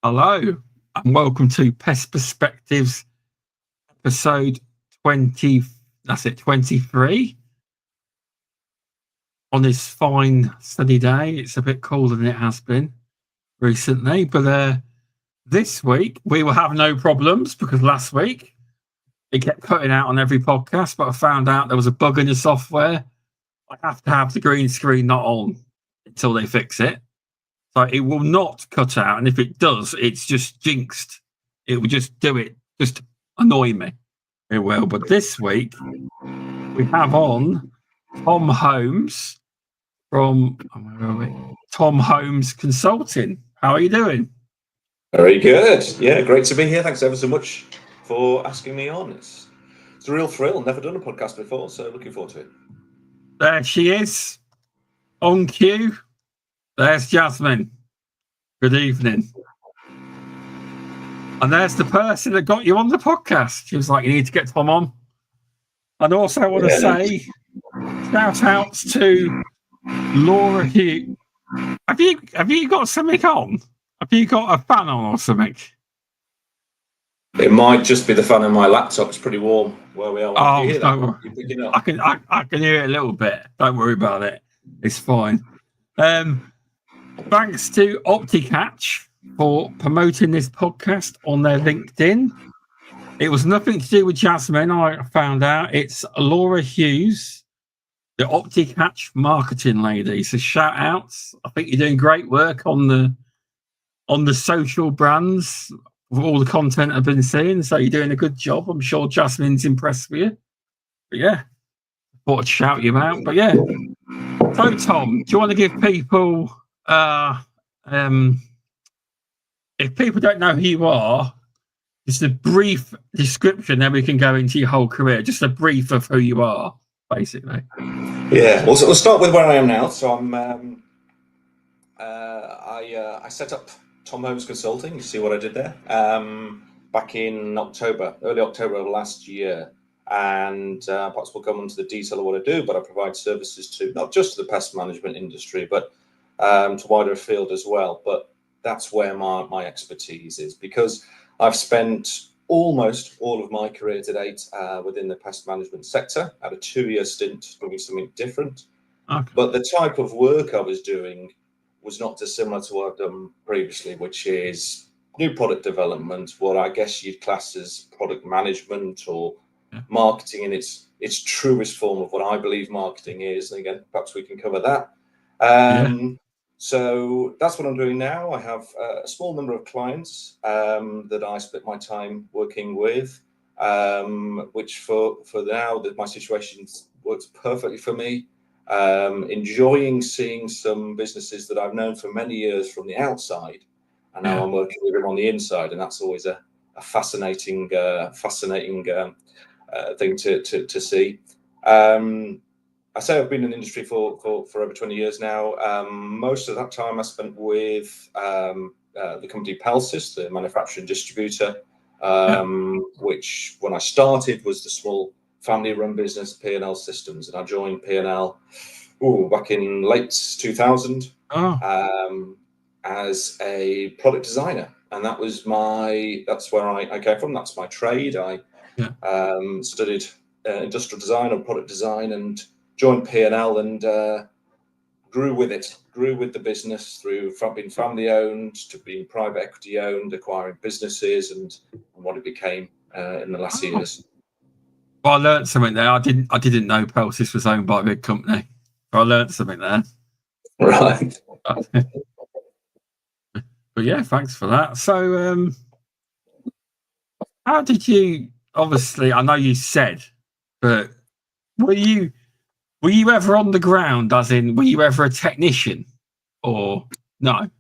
Hello, and welcome to Pest Perspectives, episode 20. That's it, 23. On this fine sunny day, it's a bit colder than it has been recently, but this week we will have no problems because last week it kept cutting out on every podcast, but I found out there was a bug in the software. I have to have the green screen not on until they fix it. So it will not cut out, and if it does, it's just jinxed. It will just do it, just annoy me. It will. But this week we have on Tom Holmes from Tom Holmes Consulting. How are you doing? Very good. Yeah, great to be here. Thanks ever so much for asking me on. It's a real thrill. Never done a podcast before, so looking forward to it. There she is, on cue. There's Jasmine. Good evening. And there's the person that got you on the podcast. She was like, you need to get Tom on. And also I want to say, shout outs to Laura Hugh. Have you got something on? Have you got a fan on or something? It might just be the fan on my laptop. It's pretty warm where we are. Oh, you hear that? I can hear it a little bit. Don't worry about it. It's fine. Thanks to OptiCatch for promoting this podcast on their LinkedIn. It was nothing to do with Jasmine, I found out. It's Laura Hughes, the OptiCatch marketing lady. So shout outs. I think you're doing great work on the social brands with all the content I've been seeing. So you're doing a good job. I'm sure Jasmine's impressed with you. But yeah, thought I'd shout you out. But yeah. So Tom, do you want to give people if people don't know who you are, just a brief description, then we can go into your whole career. Just a brief of who you are, basically. Yeah, we'll start with where I am now. So I'm I set up Tom Holmes Consulting. You see what I did there? Back in early October of last year. And perhaps we'll come into the detail of what I do, but I provide services to not just the pest management industry, but to wider field as well. But that's where my expertise is, because I've spent almost all of my career to date within the pest management sector. I had a 2-year stint doing something different. Okay. But the type of work I was doing was not dissimilar to what I've done previously, which is new product development, what I guess you'd class as product management or marketing in its truest form of what I believe marketing is. And again, perhaps we can cover that. So that's what I'm doing now. I have a small number of clients that I split my time working with, which for now that my situation works perfectly for me. Enjoying seeing some businesses that I've known for many years from the outside, and now I'm working with them on the inside, and that's always a fascinating thing to see. I say I've been in the industry for over 20 years now. Most of that time I spent with the company Pelsis, the manufacturing distributor, which when I started was the small family-run business P&L Systems, and I joined P&L back in late 2000 as a product designer, and that's where I came from. That's my trade. I studied industrial design and product design, and joined P&L and grew with the business through from being family owned to being private equity owned, acquiring businesses and what it became in the last years. Well, I learned something there. I didn't know Pelsis was owned by a big company. I learned something there. Right. But yeah, thanks for that. So how did you, obviously, I know you said, but were you ever on the ground, as in, were you ever a technician or no?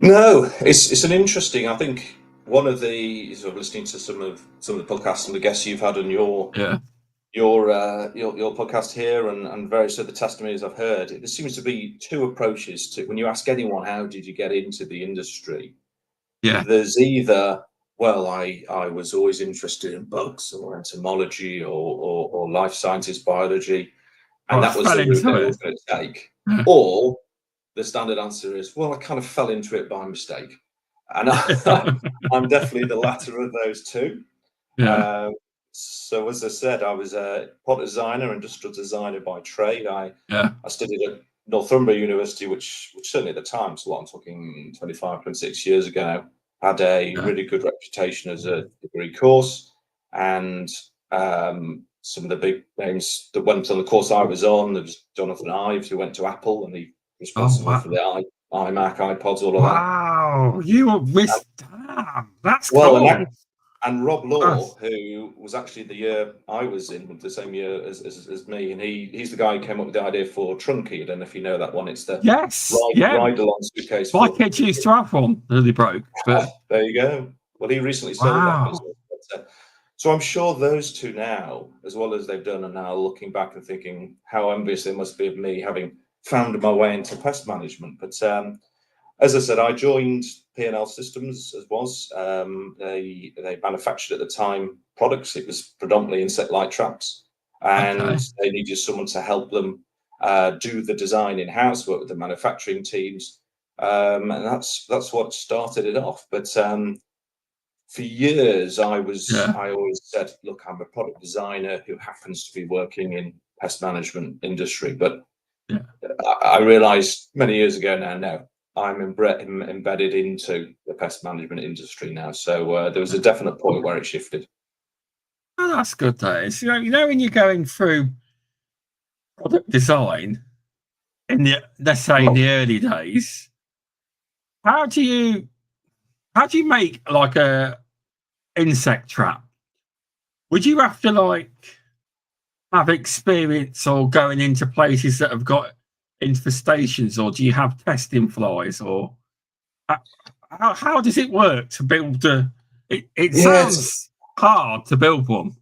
No, it's an interesting, I think one of the, sort of listening to some of the podcasts and the guests you've had on your podcast here and various other testimonies I've heard, there seems to be two approaches to when you ask anyone, how did you get into the industry? Yeah. There's either, well, I was always interested in bugs or entomology or life sciences, biology, and that was the route I was going to take. Or the standard answer is, well, I kind of fell into it by mistake. And I'm definitely the latter of those two. Yeah. So as I said, I was a product designer, industrial designer by trade. I Yeah. studied at Northumbria University, which certainly at the time, so what I'm talking 25, 26 years ago, had a Yeah. really good reputation as a degree course. And some of the big names that went on the course I was on, there was Jonathan Ives, who went to Apple, and he was Oh, responsible wow. for the iMac, iPods, all of that. Wow. You were Miss. Damn. That's Well, cool. and Rob Law, That's- who was actually the year I was in, the same year as me, and he's the guy who came up with the idea for Trunky. I don't know if you know that one. It's the yes. Yeah. ride-along suitcase. My kids used to have one. Nearly broke. But There you go. Well, he recently sold that wow. business. But, so I'm sure those two now, as well as they've done, are now looking back and thinking how envious they must be of me having found my way into pest management. But as I said, I joined P&L Systems as was. They manufactured at the time products. It was predominantly insect light traps, and Okay. they needed someone to help them do the design in house, work with the manufacturing teams, and that's what started it off. But for years, I Yeah. always said, look, I'm a product designer who happens to be working in pest management industry, but Yeah. I realized many years ago now, no, I'm embedded into the pest management industry now. So there was a definite point where it shifted. Oh, that's good. That is. You know, when you're going through product design let's say in the early days, how do you make like a insect trap? Would you have to like have experience or going into places that have got infestations, or do you have testing flies, or how does it work to build it Yeah, sounds hard to build one.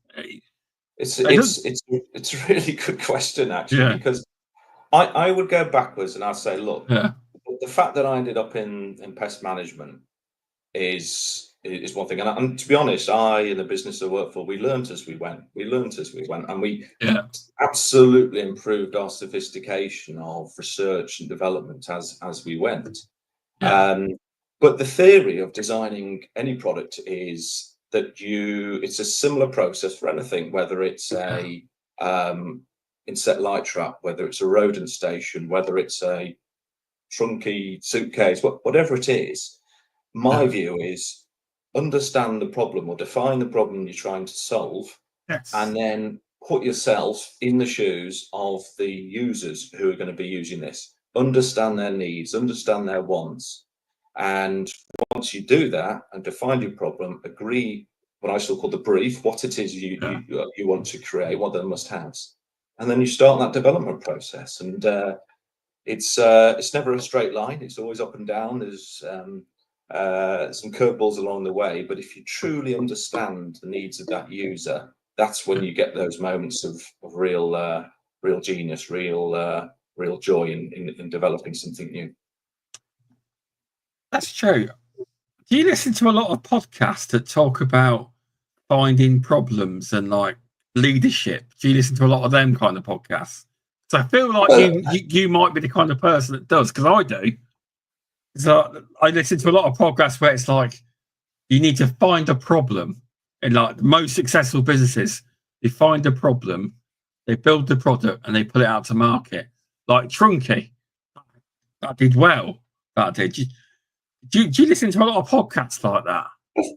it's It does, it's it's it's a really good question actually, yeah, because I would go backwards and I'd say, look, yeah, the fact that I ended up in pest management is one thing. And to be honest, I in the business I work for, we learned as we went. And we yeah, absolutely improved our sophistication of research and development as we went. yeah, But the theory of designing any product is that it's a similar process for anything, whether it's yeah, a insect light trap, whether it's a rodent station, whether it's a trunky suitcase, whatever it is. My yeah. view is understand the problem or define the problem you're trying to solve, Yes, and then put yourself in the shoes of the users who are going to be using this. Understand their needs, understand their wants. And once you do that and define your problem, agree what I still call the brief, what it is yeah. you want to create, what are the must-haves. And then you start that development process. And it's never a straight line. It's always up and down. There's some curveballs along the way, but if you truly understand the needs of that user, that's when you get those moments of real genius, real joy in developing something new. That's true. Do you listen to a lot of podcasts that talk about finding problems and like leadership? Do you listen to a lot of them kind of podcasts? So I feel like Well, you might be the kind of person that does, because I do. So I listen to a lot of podcasts where it's like you need to find a problem. In like the most successful businesses, they find a problem, they build the product, and they put it out to market. Like Trunky, that did well. That did. Do you listen to a lot of podcasts like that?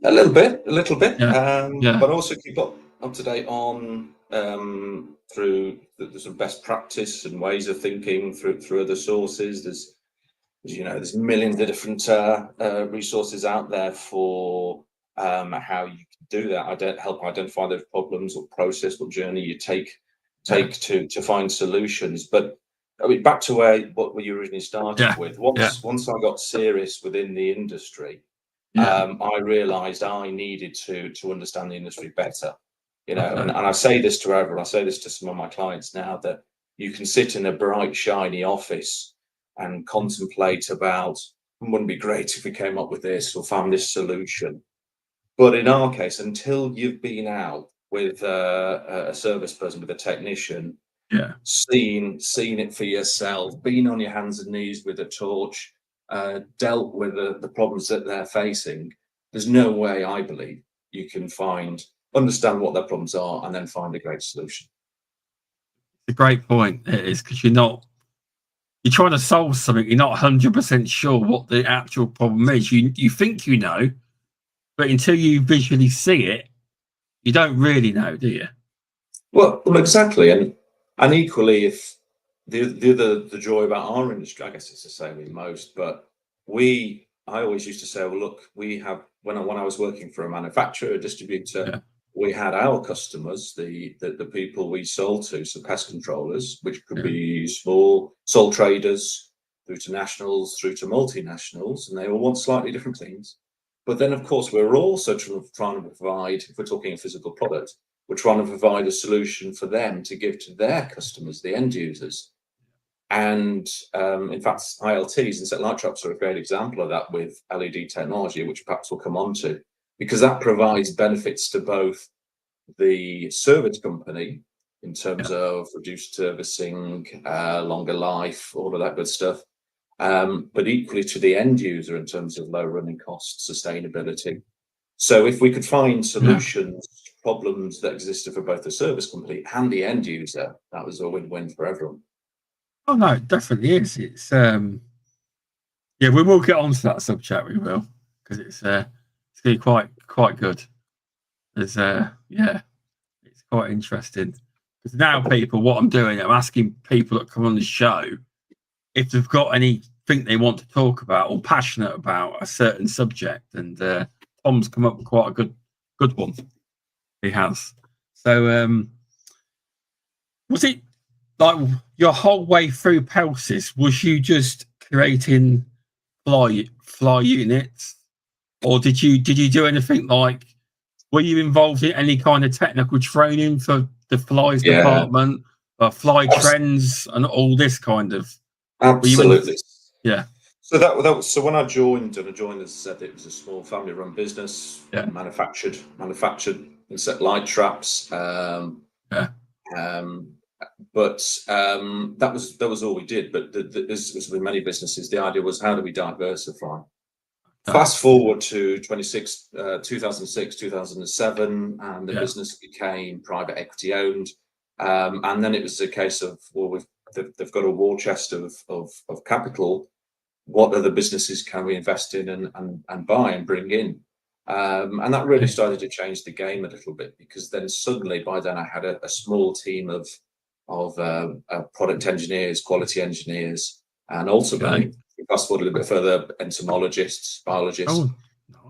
a little bit, Yeah, yeah, but also keep up to date on through the sort of best practice and ways of thinking through other sources. There's millions of different resources out there for how you can do that. Help identify those problems or process or journey you take yeah, to find solutions. But I mean, back to what you originally started yeah, with. yeah, Once I got serious within the industry, yeah. I realised I needed to understand the industry better. And Okay. I say this to everyone. I say this to some of my clients now, that you can sit in a bright, shiny office and contemplate about, wouldn't it be great if we came up with this or found this solution. But in our case, until you've been out with a service person, with a technician, Yeah, seen it for yourself, been on your hands and knees with a torch, dealt with the problems that they're facing, there's no way, I believe, you can understand what their problems are and then find a great solution. It's a great point. It is, because you're trying to solve something, you're not 100% sure what the actual problem is. You think you know, but until you visually see it, you don't really know, do you? Well, exactly, and equally, if the joy about our industry, I guess it's the same with most, but I always used to say, well, look, we have when I was working for a manufacturer, a distributor, Yeah. we had our customers, the people we sold to, so pest controllers, which could be small sole traders, through to nationals, through to multinationals, and they all want slightly different things. But then, of course, we're also trying to provide, if we're talking a physical product, we're trying to provide a solution for them to give to their customers, the end users. And in fact, ILTs, insect light traps, are a great example of that with LED technology, which perhaps we'll come on to, because that provides benefits to both the service company in terms of reduced servicing, longer life, all of that good stuff, but equally to the end user in terms of low running costs, sustainability. So if we could find solutions to problems that existed for both the service company and the end user, that was a win-win for everyone. Oh no, it definitely is. It's we will get on to that subject. We will, because it's going to be quite good. There's it's quite interesting, because now what I'm doing, I'm asking people that come on the show if they've got anything they want to talk about or passionate about a certain subject, and Tom's come up with quite a good one. He has. So was it like your whole way through Pelsis, was you just creating fly units, or did you do anything like, were you involved in any kind of technical training for the flies department, fly trends and all this kind of? Absolutely. Yeah. So that was, so when I joined, as I said, it was a small family-run business. Manufactured insect light traps. But that was all we did. But this was with many businesses. The idea was, how do we diversify? Fast forward to 2006, 2007, and the business became private equity owned. And then it was a case of, well, they've got a war chest of capital. What other businesses can we invest in and buy and bring in? And that really started to change the game a little bit, because then suddenly by then I had a small team of product engineers, quality engineers, and ultimately, fast forward a little bit further, entomologists, biologists,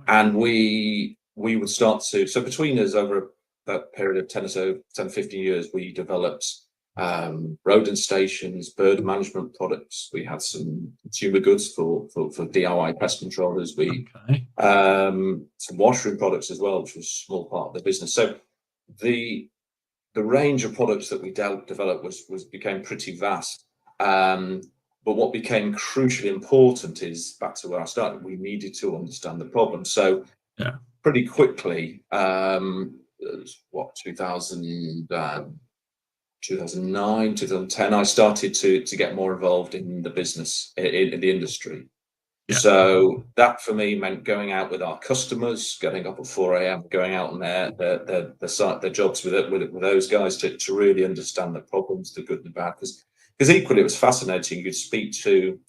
and we would start to. So between us, over a period of 10, 15 years, we developed rodent stations, bird management products. We had some consumer goods for DIY pest controllers. We some washroom products as well, which was a small part of the business. So the range of products that we developed became pretty vast. But what became crucially important is, back to where I started, we needed to understand the problem. So pretty quickly, 2009, 2010, I started to get more involved in the business, in the industry. So that for me meant going out with our customers, getting up at 4 a.m., going out on their jobs with those guys to really understand the problems, the good and the bad. Because equally it was fascinating. You could speak to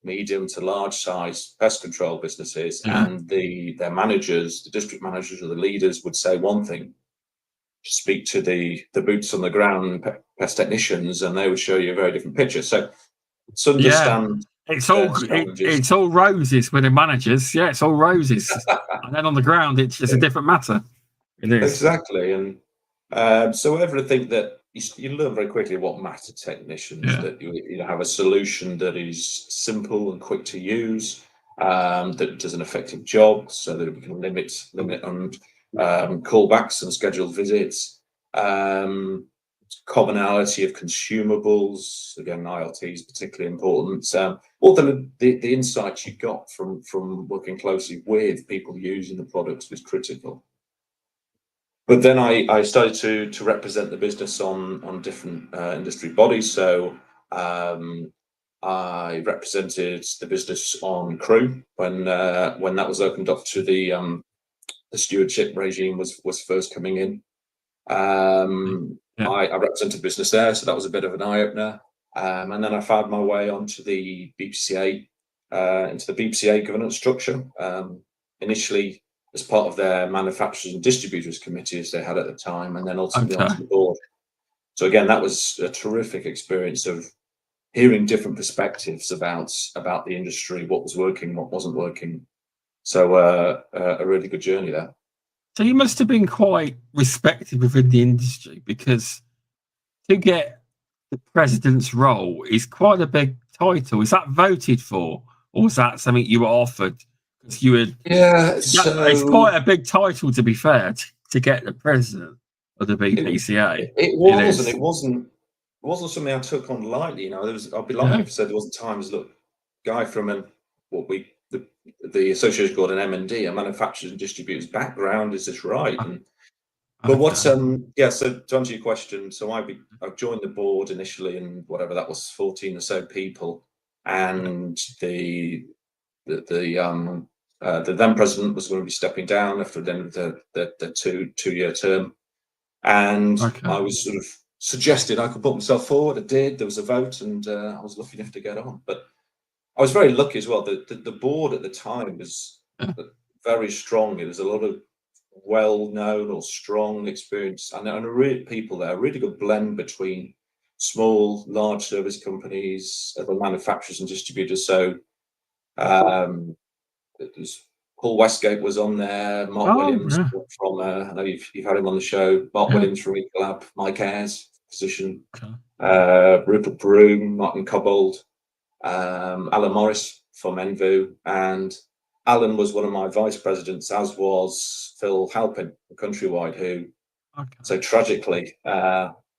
medium to large size pest control businesses, and their managers, the district managers or the leaders, would say one thing. Speak to the boots on the ground pest technicians, and they would show you a very different picture. So to understand it's all roses with the managers. It's all roses. And then on the ground it's a different matter. It is. Exactly. And so everything that you learn very quickly what matter technicians, that you have a solution that is simple and quick to use, that does an effective job, so that we can limit and callbacks and scheduled visits, commonality of consumables, again ILTs particularly important, all the insights you got from working closely with people using the products was critical. But then I started to represent the business on different industry bodies. So I I represented the business on Crewe when that was opened up to the stewardship regime was first coming in. I represented business there, so that was a bit of an eye-opener. And then I found my way onto the BPCA, into the BPCA governance structure, initially as part of their manufacturers and distributors committee, as they had at the time, and then ultimately onto the board. So again, that was a terrific experience of hearing different perspectives about the industry, what was working, what wasn't working. So a really good journey there. So you must have been quite respected within the industry, because to get the president's role is quite a big title. Is that voted for, or was that something you were offered? Because you were, it's quite a big title, to be fair, to get the president of the BPCA. It wasn't something I took on lightly. I'd be lying if I said there wasn't times. Look, guy from the association called an M&D, a manufacturers and distributors background, is this right? But so to answer your question, so I joined the board initially, and whatever that was, 14 or so people, and the then president was going to be stepping down after the end of the two-year term, and I was sort of suggested I could put myself forward. I did. There was a vote, and I was lucky enough to get on. But I was very lucky as well. The board at the time was very strong. It was a lot of well-known or strong experience, and people there. A really good blend between small, large service companies, other manufacturers and distributors. So Paul Westgate was on there. Mark Williams from I know you've had him on the show. Mark Williams from Ecolab, Mike Ayres, physician. Rupert Broom, Martin Cobbold. Alan Morris from Envu, and Alan was one of my vice presidents, as was Phil Halpin, Countrywide, who so tragically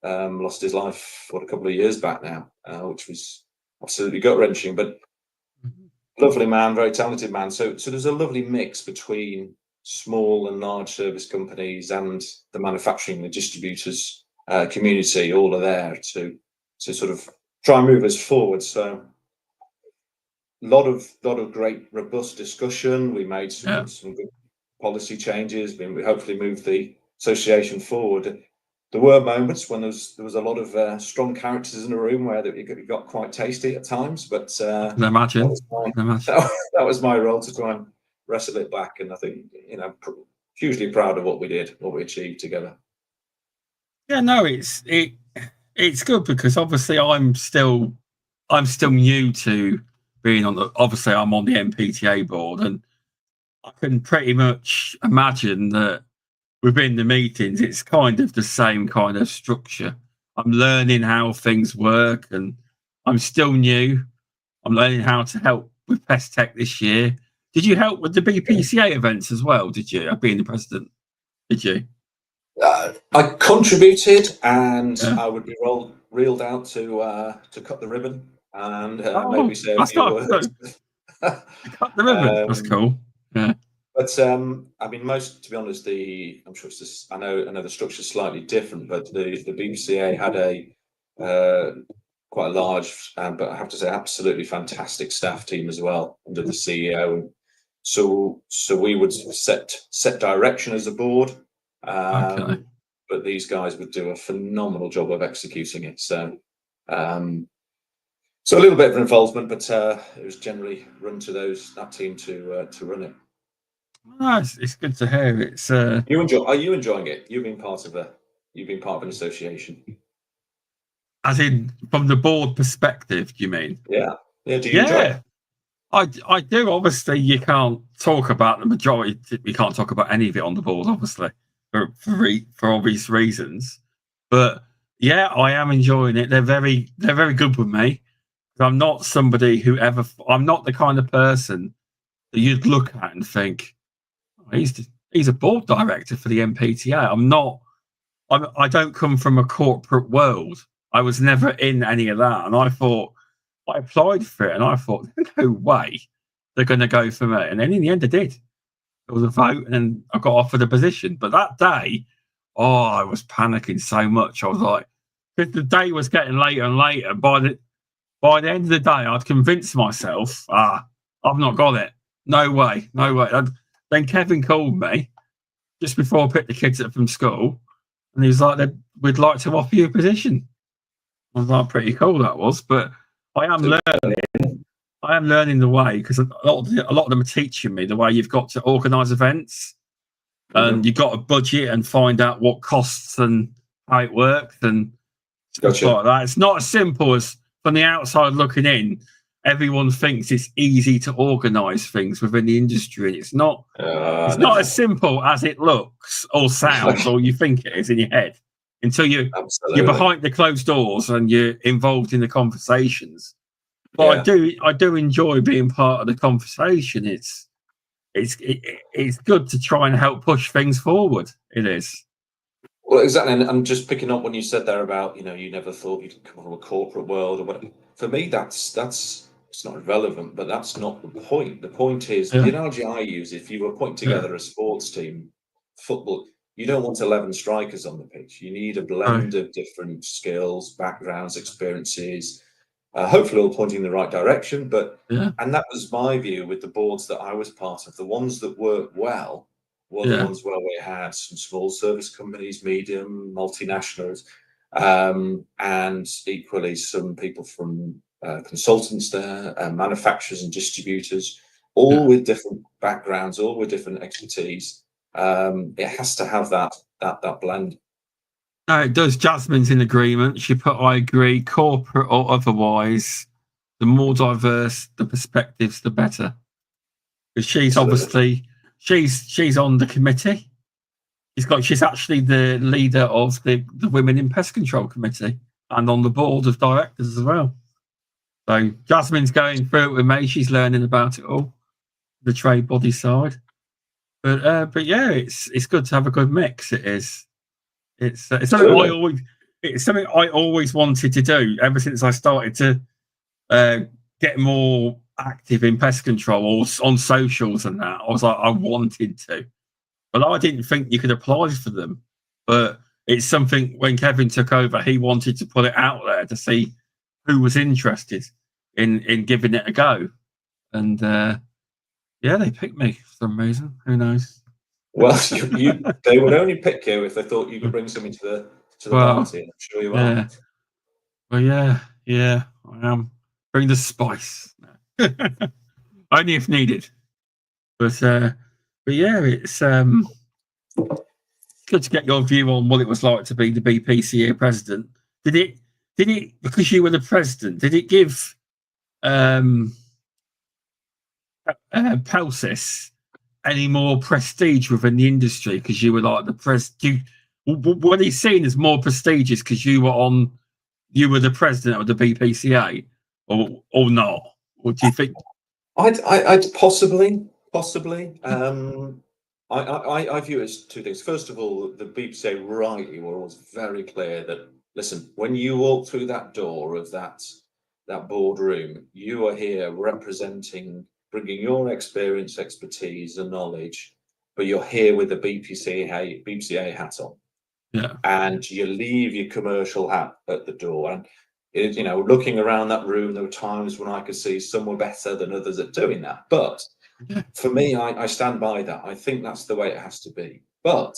lost his life a couple of years back now, which was absolutely gut-wrenching, but lovely man, very talented man. So there's a lovely mix between small and large service companies and the manufacturing and distributors community. All are there to sort of try and move us forward. So a lot of great robust discussion. We made some good policy changes. We hopefully moved the association forward. There were moments when there was a lot of strong characters in the room where it got quite tasty at times, but I can imagine. That was my role to try and wrestle it back, and I think hugely proud of what we did, what we achieved together. Yeah, no, it's good, because obviously I'm still new to being on obviously I'm on the MPTA board, and I can pretty much imagine that within the meetings it's kind of the same kind of structure. I'm learning how things work, and I'm still new. I'm learning how to help with Pest Tech this year. Did you help with the BPCA events as well? Did you, being the president? Did you? I contributed, and I would be reeled out to cut the ribbon and maybe say a few words. Cut the ribbon. That's cool. Yeah. But to be honest, I'm sure it's just, I know the structure is slightly different, but the BPCA had a quite a large, but I have to say, absolutely fantastic staff team as well under the CEO. And so we would set direction as a board, but these guys would do a phenomenal job of executing it. So a little bit of involvement, but it was generally run to that team to run it. Oh, it's good to hear. It's Are you enjoying it? You've been part of an association. As in, from the board perspective, do you mean? Yeah. Do you enjoy it? I do. Obviously, you can't talk about the majority. You can't talk about any of it on the board, obviously, for obvious reasons. But yeah, I am enjoying it. They're very good with me. I'm not somebody I'm not the kind of person that you'd look at and think, he's a board director for the MPTA. I'm not. I don't come from a corporate world. I was never in any of that, and I applied for it, and I thought, no way they're going to go for me. And then in the end, they did. There was a vote, and then I got offered a position. But that day, I was panicking so much. I was like, because the day was getting later and later. by the end of the day, I'd convinced myself, I've not got it. No way. Then Kevin called me just before I picked the kids up from school, and he was like, "We'd like to offer you a position." I was like, "Pretty cool that was," but I am learning the way, because a lot of them are teaching me the way you've got to organise events, and you've got to budget and find out what costs and how it works and stuff like that. It's not as simple as from the outside looking in. Everyone thinks it's easy to organise things within the industry, and it's not. It's not as simple as it looks or sounds, or you think it is in your head, until you're behind the closed doors and you're involved in the conversations. But I do enjoy being part of the conversation. It's good to try and help push things forward. It is. Well, exactly. And I'm just picking up when you said there about, you never thought you'd come from a corporate world or whatever. For me, that's it's not relevant, but that's not the point. The point is, the analogy I use, if you were putting together a sports team, football, you don't want 11 strikers on the pitch. You need a blend of different skills, backgrounds, experiences, hopefully all pointing in the right direction. But and that was my view with the boards that I was part of. The ones that worked well were the ones where we had some small service companies, medium, multinationals, and equally some people from consultants there, manufacturers and distributors, all with different backgrounds, all with different expertise. It has to have that blend. No, it does. Jasmine's in agreement. She put, "I agree, corporate or otherwise, the more diverse the perspectives, the better." Because she's obviously she's on the committee. She's actually the leader of the Women in Pest Control Committee and on the board of directors as well. So Jasmine's going through it with me. She's learning about it all, the trade body side. But yeah, it's good to have a good mix. It is. It's something I always wanted to do ever since I started to get more active in pest control or on socials and that. I was like, I wanted to, but I didn't think you could apply for them. But it's something, when Kevin took over, he wanted to put it out there to see who was interested in giving it a go. And they picked me for some reason. Who knows? Well, they would only pick you if they thought you could bring something to the party. I'm sure you are. Well, yeah, I am. Bring the spice. Only if needed. But yeah, it's good to get your view on what it was like to be the BPCA president. Did it, because you were the president, did it give Pelsis any more prestige within the industry because you were like the were they seen as more prestigious because you were the president of the BPCA, or not? What do you think? I'd possibly. I view it as two things. First of all, the BPCA rightly were always very clear that, listen, when you walk through that door of that boardroom, you are here representing, bringing your experience, expertise, and knowledge, but you're here with the BPCA hat on. Yeah. And you leave your commercial hat at the door. And looking around that room, there were times when I could see some were better than others at doing that. But for me, I stand by that. I think that's the way it has to be. But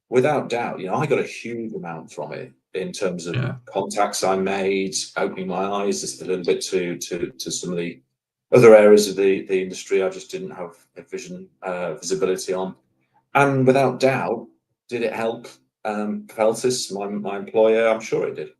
without doubt, I got a huge amount from it in terms of contacts I made, opening my eyes just a little bit to some of the other areas of the industry I just didn't have a visibility on. And without doubt, did it help Pelsis, my employer? I'm sure it did.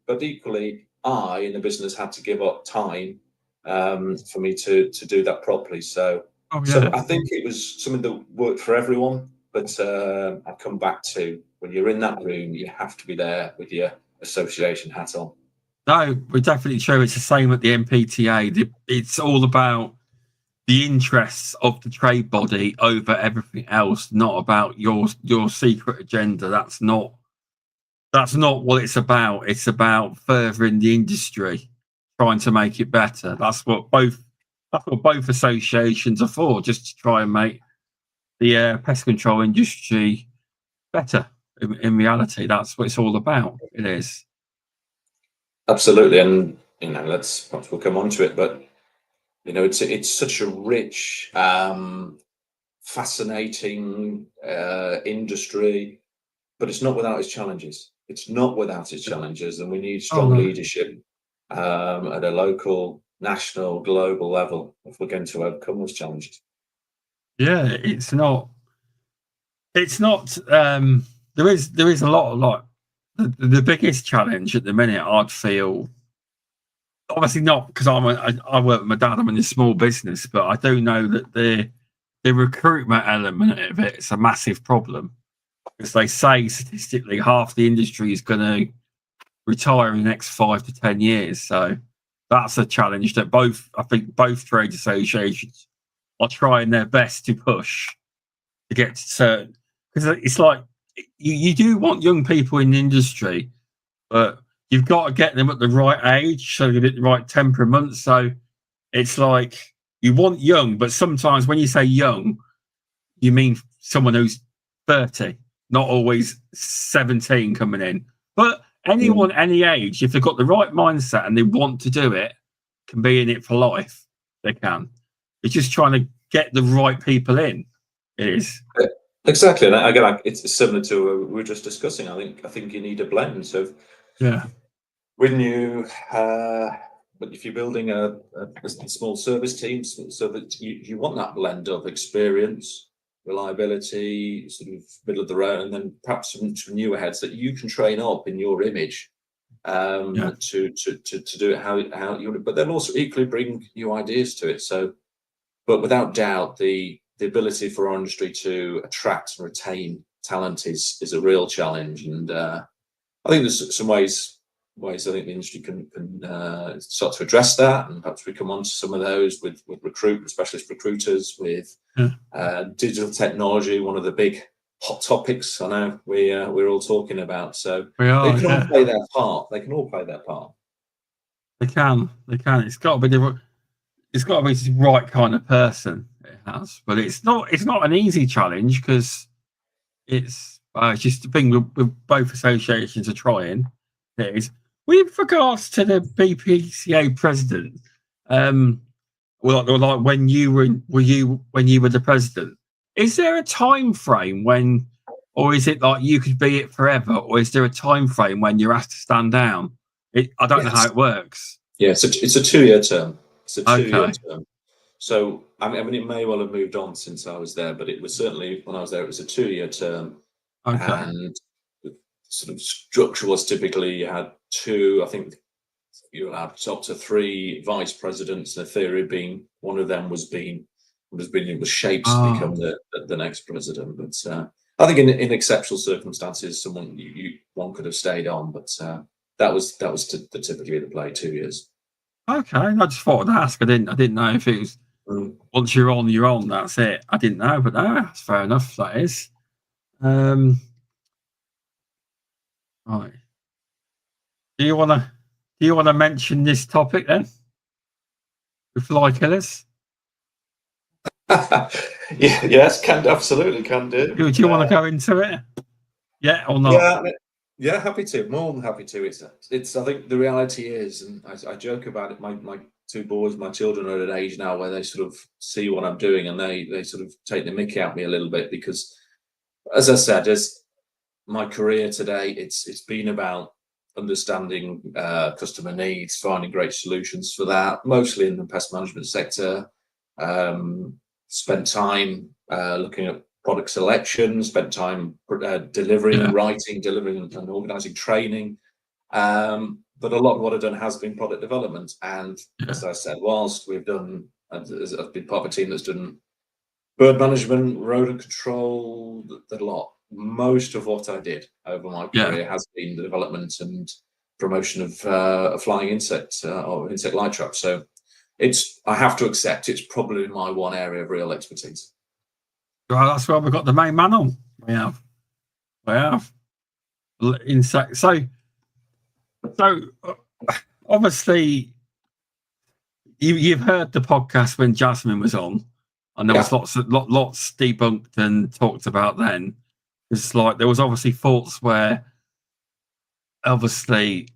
But equally, I in the business had to give up time for me to do that properly. So I think it was something that worked for everyone. But I come back to, when you're in that room, you have to be there with your association hat on. No, we're definitely true. It's the same at the MPTA. It's all about the interests of the trade body over everything else, not about your secret agenda. That's not what it's about. It's about furthering the industry, trying to make it better. That's what both associations are for, just to try and make the pest control industry better. In reality, that's what it's all about. It is. Absolutely. And perhaps we'll come on to it, but it's such a rich, fascinating industry, but it's not without its challenges. And we need strong leadership at a local, national, global level if we're going to overcome those challenges. Yeah, it's not. It's not. There is a lot of the biggest challenge at the minute. I'd feel, obviously not because I work with my dad. I'm in a small business, but I do know that the recruitment element of it is a massive problem, because they say statistically half the industry is going to retire in the next 5 to 10 years. So that's a challenge that I think both trade associations are trying their best to push to get to certain, because it's like you do want young people in the industry, but you've got to get them at the right age, so you get the right temperament. So it's like you want young, but sometimes when you say young, you mean someone who's 30, not always 17 coming in. But anyone, any age, if they've got the right mindset and they want to do it, can be in it for life. They can. It's just trying to get the right people in. It is. Exactly. And again, it's similar to what we were just discussing. I think you need a blend. So when if you're building a small service team, so that you want that blend of experience, reliability, sort of middle of the road, and then perhaps some newer heads that you can train up in your image to do it how you. But then also equally bring new ideas to it. So, but without doubt, the ability for our industry to attract and retain talent is a real challenge, and I think there's some ways I think the industry can start to address that, and perhaps we come on to some of those with specialist recruiters, with digital technology, one of the big hot topics I know we're all talking about. So they can all play their part. They can all play their part. They can. It's got to be the right kind of person. It has, but it's not an easy challenge, because it's just the thing with both associations are trying. It is. With regards to the BPCA president, like when you were the president, is there a time frame when, or is it like you could be it forever, or is there a time frame when you're asked to stand down? I don't know how it works. Yeah, it's a 2-year term. It's a 2-year term. So I mean, it may well have moved on since I was there, but it was certainly when I was there. It was a 2-year term, and the sort of structure was typically you had 2. I think you had up to 3 vice presidents, and a theory being one of them was shaped to become the next president. But I think in exceptional circumstances, one could have stayed on, but that was typically the play, 2 years. Okay, I just thought I'd ask. I didn't know if it was once you're on. That's it. I didn't know, but that's fair enough. That is. Right. Do you want to mention this topic then? With fly killers? Yes, absolutely can do. Do you want to go into it? Yeah or not? Yeah, happy to. More than happy to. It's. I think the reality is, and I joke about it. My 2 boys, my children are at an age now where they sort of see what I'm doing, and they sort of take the mickey out of me a little bit, because, as I said, as my career today, it's been about understanding customer needs, finding great solutions for that, mostly in the pest management sector. Spent time looking at product selection, spent time delivering and organising training. But a lot of what I've done has been product development. And as I said, whilst I've been part of a team that's done bird management, rodent control, a lot. Most of what I did over my career has been the development and promotion of a flying insect or insect light trap. So I have to accept it's probably my one area of real expertise. Well, that's why we've got the main man on. We have insect. So obviously you've heard the podcast when Jasmine was on, and there was lots debunked and talked about then. It's like there was obviously thoughts where obviously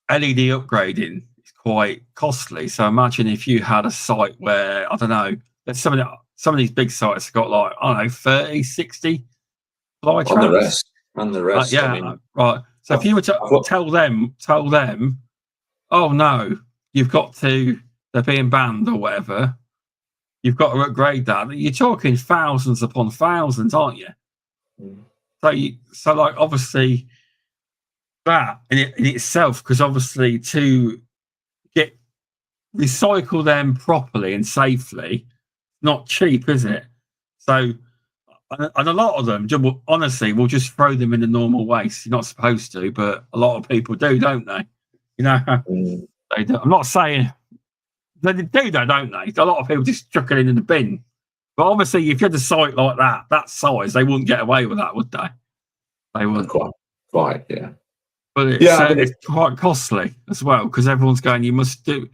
LED upgrading is quite costly. So imagine if you had a site where, I don't know, there's some of these big sites have got like, I don't know, 30, 60 fly On the traps. rest. On the rest. Yeah, I mean, right. So if you were to tell them, oh no, they're being banned or whatever, you've got to upgrade that. You're talking thousands upon thousands, aren't you? So like obviously that in itself, because obviously to recycle them properly and safely, not cheap, is it? So, and a lot of them, honestly, will just throw them in the normal waste. You're not supposed to, but a lot of people do, don't they? You know, they do. I'm not saying they do, though, don't they? A lot of people just chuck it in the bin. But obviously, if you had a site like that size, they wouldn't get away with that, would they? They wouldn't. Quite, yeah. But it's quite costly as well, because everyone's going, you must do.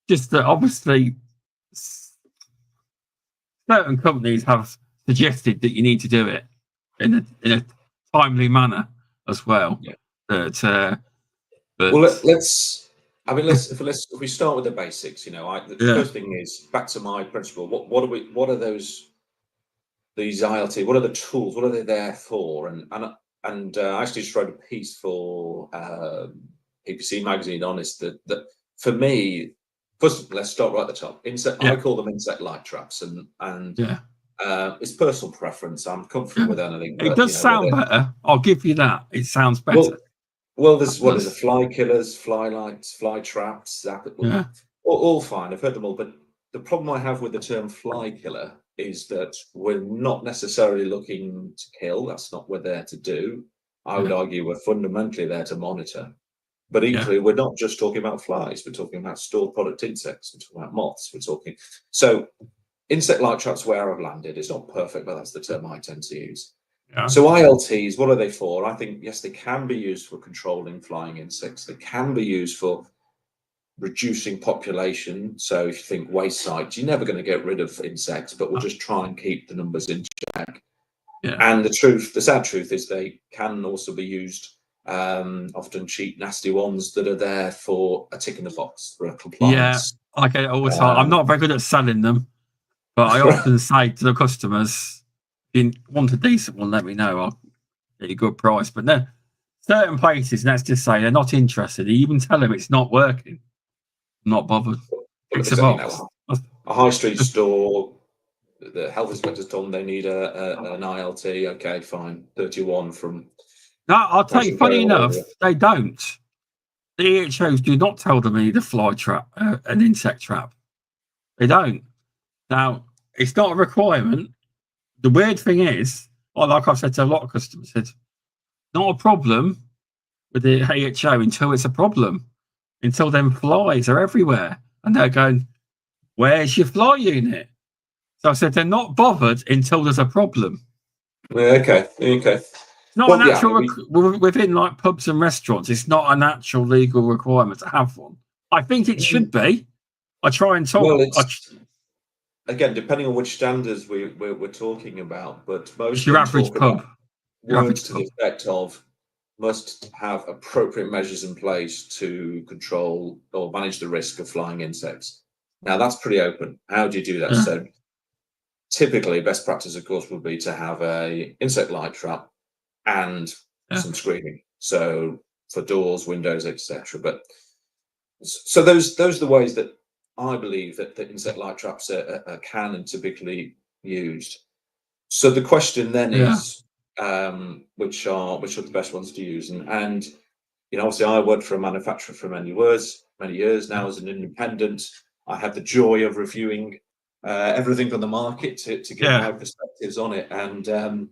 Just that obviously certain companies have suggested that you need to do it in a timely manner as well. Yeah. Well, if we start with the basics, the first thing is back to my principle. What are these ILT? What are the tools? What are they there for? And I actually just wrote a piece for BPCA magazine on this that for me. First, let's start right at the top. I call them insect light traps, and it's personal preference. I'm comfortable with anything. It does sound better. I'll give you that. It sounds better. Well, there's the fly killers, fly lights, fly traps, all fine. I've heard them all. But the problem I have with the term fly killer is that we're not necessarily looking to kill. That's not what we're there to do. I would argue we're fundamentally there to monitor. But equally, we're not just talking about flies. We're talking about stored product insects. We're talking about moths. So insect light traps where I've landed. It's not perfect, but that's the term I tend to use. Yeah. So ILTs, what are they for? I think, yes, they can be used for controlling flying insects. They can be used for reducing population. So if you think waste sites, you're never going to get rid of insects, but we'll just try and keep the numbers in check. Yeah. And the sad truth is they can also be used, often cheap, nasty ones that are there for a tick in the box, for a compliance. Yeah, I get it all the time. I'm not very good at selling them, but I often say to the customers, if you want a decent one, let me know. I'll get you a good price. But no, certain places, let's just say they're not interested. You even tell them it's not working. I'm not bothered. It's a box. A high street store, the health inspector's told them they need an ILT. Okay, fine. 31 from... No, I'll tell you, funny enough, they don't. The EHOs do not tell them they need a fly trap, an insect trap. They don't. Now, it's not a requirement. The weird thing is, like I've said to a lot of customers, it's not a problem with the AHO until it's a problem, until them flies are everywhere. And they're going, where's your fly unit? So I said, they're not bothered until there's a problem. Okay. Not a natural within like pubs and restaurants. It's not a natural legal requirement to have one. I think it should be. I try and talk. Well, again, depending on which standards we're talking about, but most your average pub words to the effect of must have appropriate measures in place to control or manage the risk of flying insects. Now that's pretty open. How do you do that? Yeah. So typically, best practice, of course, would be to have a insect light trap and some screening, so for doors, windows, etc. But so those are the ways that I believe that the insect light traps are can and typically used. So the question then is, which are the best ones to use? And obviously, I worked for a manufacturer for many years now as an independent. I have the joy of reviewing everything on the market to get my perspectives on it. And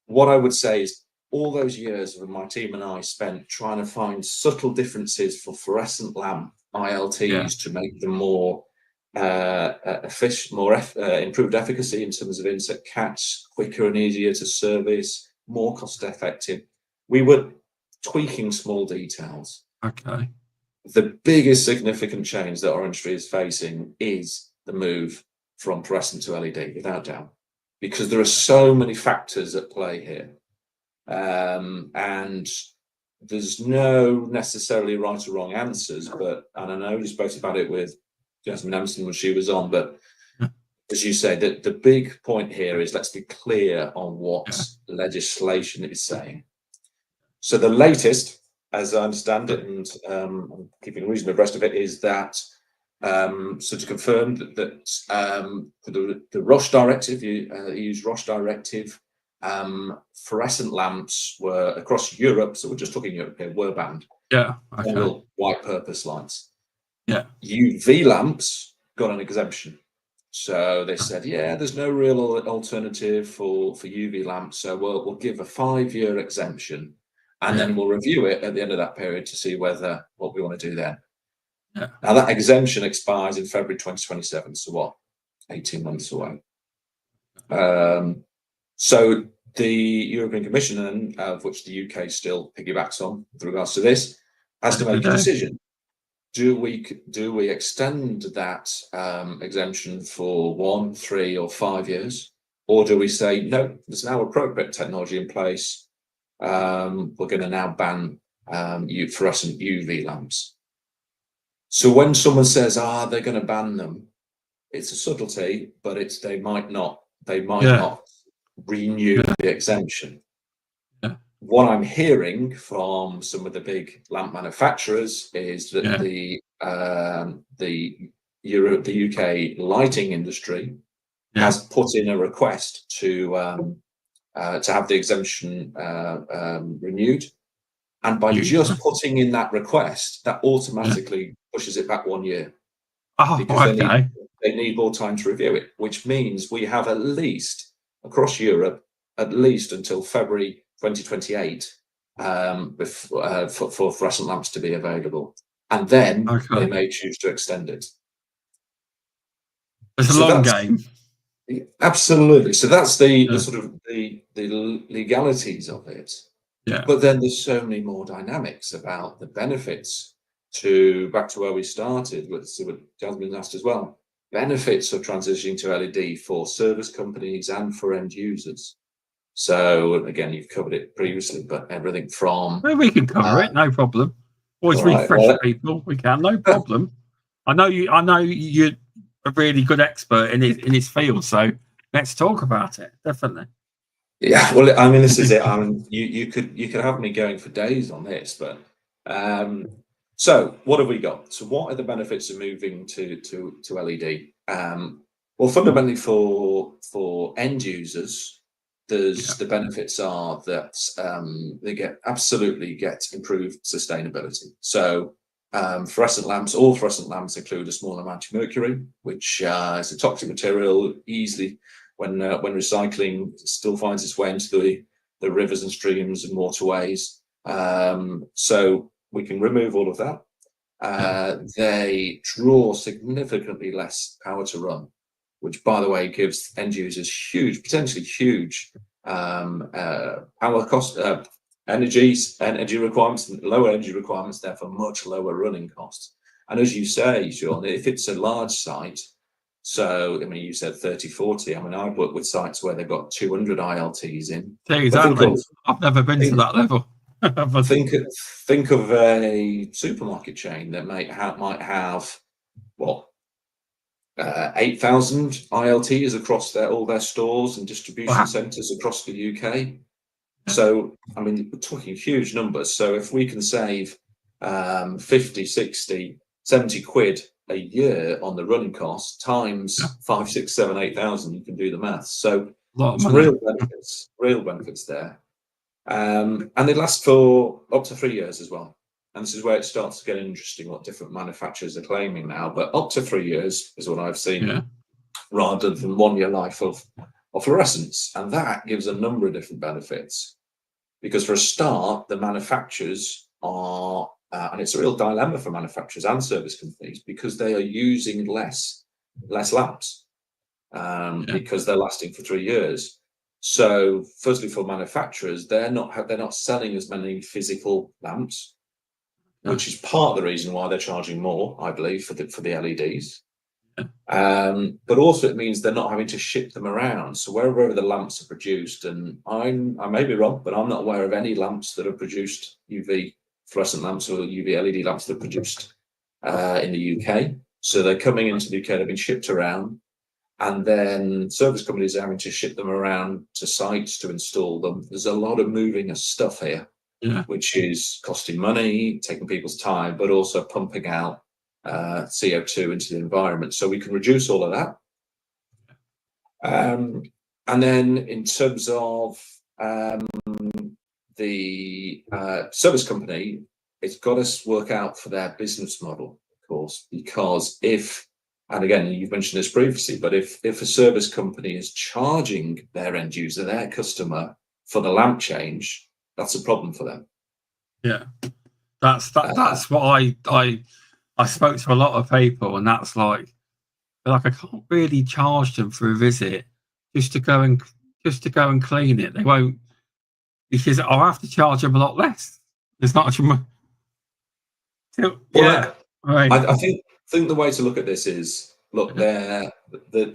what I would say is all those years of my team and I spent trying to find subtle differences for fluorescent lamp ILTs to make them more efficient, improved efficacy in terms of insect catch, quicker and easier to service, more cost effective. We were tweaking small details. Okay. The biggest significant change that our industry is facing is the move from fluorescent to LED, without doubt, because there are so many factors at play here. And there's no necessarily right or wrong answers, but, and I know you spoke about it with Jasmine Emerson when she was on, but as you say, the big point here is let's be clear on what legislation is saying. So the latest, as I understand it, and I'm keeping reasonably abreast of it, is that so to confirm that for the ROSH directive, EU's ROSH directive, fluorescent lamps were across Europe, so we're just talking Europe here, were banned. Yeah. Okay. Little white purpose lights. Yeah. UV lamps got an exemption. So they said, yeah, there's no real alternative for UV lamps, so we'll give a 5-year exemption, and then we'll review it at the end of that period to see what we want to do then. Yeah. Now that exemption expires in February 2027, so what, 18 months away. So the European Commission, of which the UK still piggybacks on with regards to this, has to make a decision. Do we extend that exemption for 1, 3, or 5 years, or do we say no? There's now appropriate technology in place. We're going to now ban fluorescent UV lamps. So when someone says, they're going to ban them, it's a subtlety, but they might not renew the exemption. What I'm hearing from some of the big lamp manufacturers is that the UK lighting industry has put in a request to have the exemption renewed, and by just putting in that request, that automatically pushes it back 1 year, because they need more time to review it, which means we have at least across Europe until February 2028 for fluorescent lamps to be available, and then they may choose to extend it. It's a long game. Absolutely. So that's the sort of the legalities of it. Yeah. But then there's so many more dynamics about the benefits. Back to where we started with what Jasmine asked as well. Benefits of transitioning to LED for service companies and for end users. So again, you've covered it previously, but everything from we can cover it, no problem. Always refresh people. We can, no problem. I know you're a really good expert in his field, so let's talk about it. Definitely. Yeah, well, I mean, this is it. I mean, you could have me going for days on this, but so what have we got? So what are the benefits of moving to LED? Well, fundamentally for end users, the benefits are that they absolutely get improved sustainability. So all fluorescent lamps include a small amount of mercury, which is a toxic material, easily when recycling still finds its way into the rivers and streams and waterways. So we can remove all of that. They draw significantly less power to run, which, by the way, gives end users potentially huge power cost, energy requirements, lower energy requirements, therefore much lower running costs. And as you say, Shaun, if it's a large site, so I mean, you said 30, 40. I mean, I've worked with sites where they've got 200 ILTs in. Exactly. I've never been to that level. think of a supermarket chain that might have what, 8,000 ILTs across all their stores and distribution centres across the UK. So, I mean, we're talking huge numbers. So if we can save 50, 60, 70 quid a year on the running costs times 5, 6, 7, 8,000, you can do the maths. So real benefits there. And they last for up to 3 years as well. And this is where it starts to get interesting what different manufacturers are claiming now. But up to 3 years is what I've seen, rather than 1 year life of fluorescence. And that gives a number of different benefits. Because for a start, the manufacturers are, and it's a real dilemma for manufacturers and service companies, because they are using less lamps because they're lasting for 3 years. So firstly, for manufacturers, they're not selling as many physical lamps, which is part of the reason why they're charging more, I believe, for the LEDs. But also it means they're not having to ship them around. So wherever the lamps are produced, and I may be wrong, but I'm not aware of any lamps that are produced, UV fluorescent lamps or UV LED lamps that are produced in the UK. So they're coming into the UK, they've been shipped around, and then service companies are having to ship them around to sites to install them. There's a lot of moving of stuff here, which is costing money, taking people's time, but also pumping out CO2 into the environment. So we can reduce all of that. And then in terms of the service company, it's got to work out for their business model, of course, because and again, you've mentioned this previously, but if a service company is charging their end user, their customer, for the lamp change, that's a problem for them. Yeah, that's what I spoke to a lot of people, and that's like I can't really charge them for a visit just to go and clean it. They won't, because I'll have to charge them a lot less. There's not much. I think the way to look at this is, look, the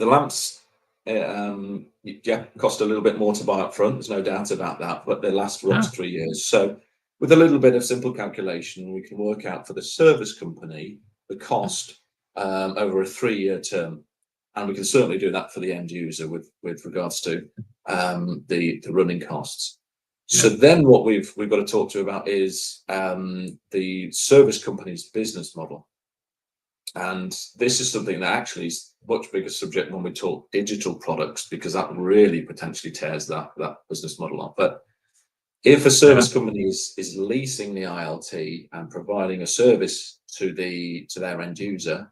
lamps cost a little bit more to buy up front. There's no doubt about that, but they last for up to 3 years. So with a little bit of simple calculation, we can work out for the service company the cost over a 3-year term, and we can certainly do that for the end user with regards to the running costs. So then what we've got to talk to about is the service company's business model. And this is something that actually is a much bigger subject when we talk digital products, because that really potentially tears that business model up. But if a service company is leasing the ILT and providing a service to their end user,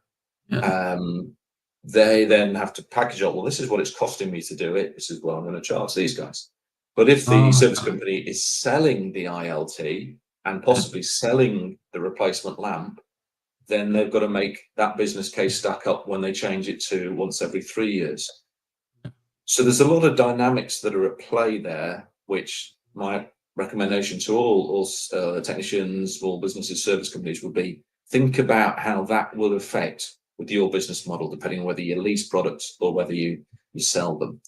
they then have to package up, well, this is what it's costing me to do it. This is what I'm going to charge these guys. But if the service company is selling the ILT and possibly selling the replacement lamp, then they've got to make that business case stack up when they change it to once every 3 years. So there's a lot of dynamics that are at play there, which my recommendation to all technicians, small businesses, service companies would be, think about how that will affect with your business model, depending on whether you lease products or whether you sell them.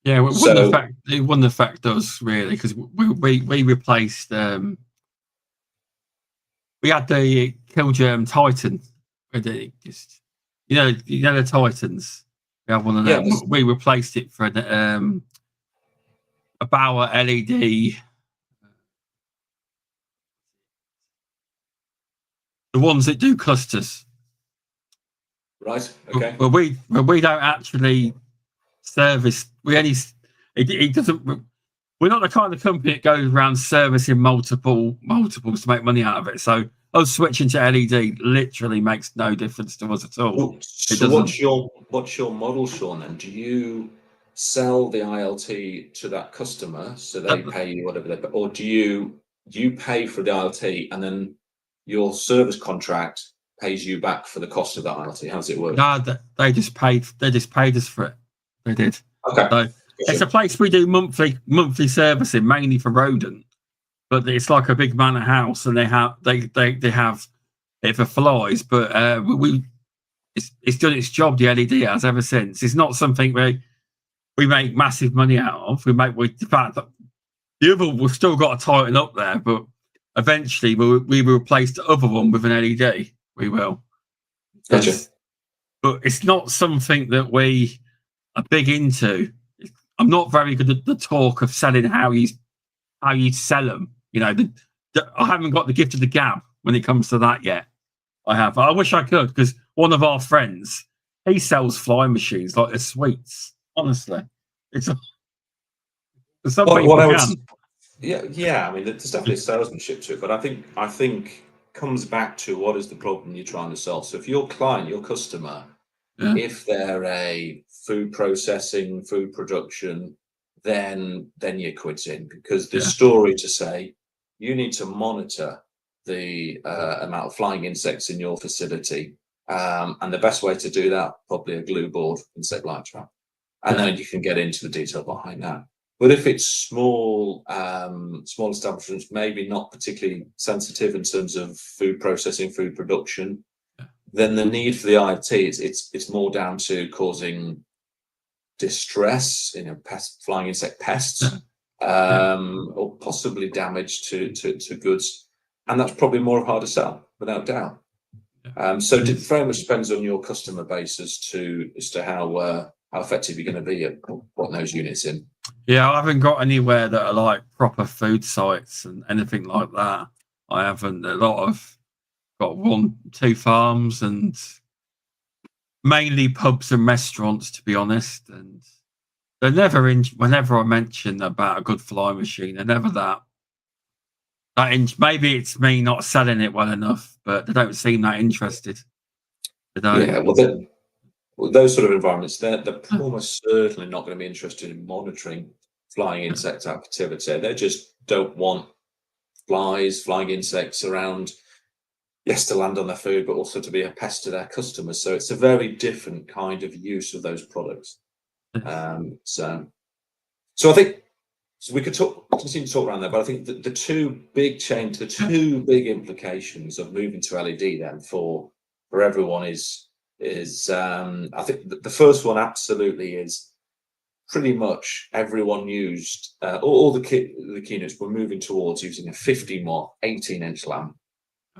Yeah, it wouldn't affect us really, because we replaced. We had the Killgerm Titan. Just you know the Titans. We have one of them. We replaced it for a Bauer LED. The ones that do clusters. Right. Okay. But we don't actually service. It doesn't. We're not the kind of company that goes around servicing multiples to make money out of it. So us switching to LED literally makes no difference to us at all. So what's your model, Shaun? Then do you sell the ILT to that customer so they pay you whatever they pay, or do you pay for the ILT and then your service contract pays you back for the cost of that ILT? How does it work? No, they just paid us for it. They did. Okay. So it's a place we do monthly servicing, mainly for rodent, but it's like a big manor house, and they have it for flies. But it's done its job. The LED has ever since. It's not something we make massive money out of. The fact that the other we've still got to tighten up there, but eventually we will replace the other one with an LED. We will. Gotcha. But it's not something that we are big into. I'm not very good at the talk of selling how you sell them. You know, I haven't got the gift of the gab when it comes to that yet. I wish I could, because one of our friends, he sells fly machines like they're sweets. Honestly, it's some people can. Yeah. I mean, there's definitely salesmanship to it, but I think comes back to what is the problem you're trying to solve. So if your client, your customer, if they're a food processing, food production, then you're quitting, because the story to say you need to monitor the amount of flying insects in your facility, and the best way to do that, probably a glue board insect light trap, and then you can get into the detail behind that. But if it's small establishments, maybe not particularly sensitive in terms of food processing, food production, then the need for the ILTs, it's more down to causing distress, flying insect pests, or possibly damage to goods, and that's probably more hard to sell, without doubt. So it very much depends on your customer base as to how effective you're going to be at putting those units in. Yeah, I haven't got anywhere that are like proper food sites and anything like that. I haven't. Got 1-2 farms and mainly pubs and restaurants, to be honest. And they're never in. Whenever I mention about a good fly machine, they're never that. Maybe it's me not selling it well enough, but they don't seem that interested. Yeah, well, those sort of environments, they're almost certainly not going to be interested in monitoring flying insect activity. They just don't want flying insects around, yes, to land on their food, but also to be a pest to their customers. So it's a very different kind of use of those products. So I think we could continue to talk around that, but I think the two big implications of moving to LED then for everyone is I think the first one absolutely is pretty much everyone used all the keynotes were moving towards using a 50-watt 18-inch lamp.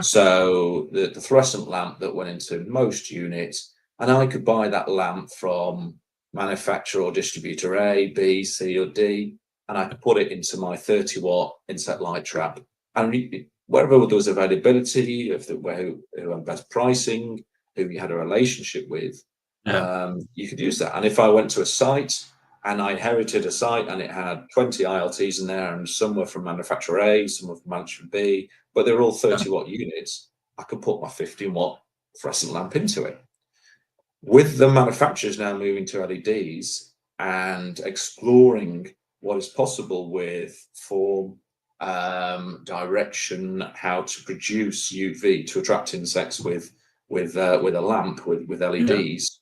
So the fluorescent lamp that went into most units, and I could buy that lamp from manufacturer or distributor A, B, C, or D, and I could put it into my 30-watt insect light trap. And wherever there was availability, who had best pricing, who you had a relationship with, you could use that. And if I went to a site and I inherited a site and it had 20 ILTs in there, and some were from manufacturer A, some were from manufacturer B, but they were all 30-watt units, I could put my 15-watt fluorescent lamp into it. With the manufacturers now moving to LEDs and exploring what is possible with form, direction, how to produce UV to attract insects with a lamp with LEDs,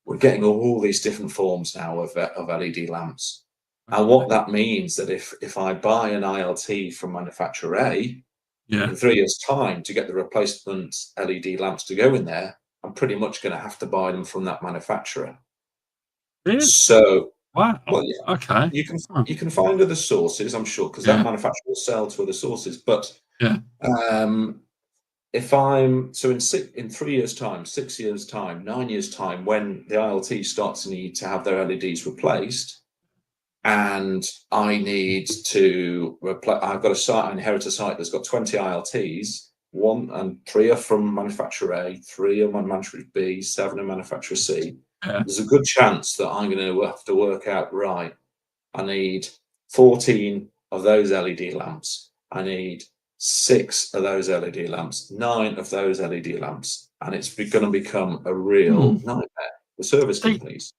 we're getting all these different forms now of LED lamps. And what that means that if I buy an ILT from manufacturer A, in 3 years' time to get the replacement LED lamps to go in there, I'm pretty much going to have to buy them from that manufacturer. Really? So, wow. Well, yeah, okay. You can find other sources, I'm sure, because that manufacturer will sell to other sources. But if I'm in 3 years' time, 6 years' time, 9 years' time, when the ILT starts to need to have their LEDs replaced, and I need to replace, I inherit a site that's got 20 ILTs. 1 and 3 are from manufacturer A, 3 are manufacturer B, 7 are manufacturer C. There's a good chance that I'm going to have to work out, right, I need 14 of those LED lamps. I need 6 of those LED lamps, 9 of those LED lamps. And it's going to become a real nightmare for service companies.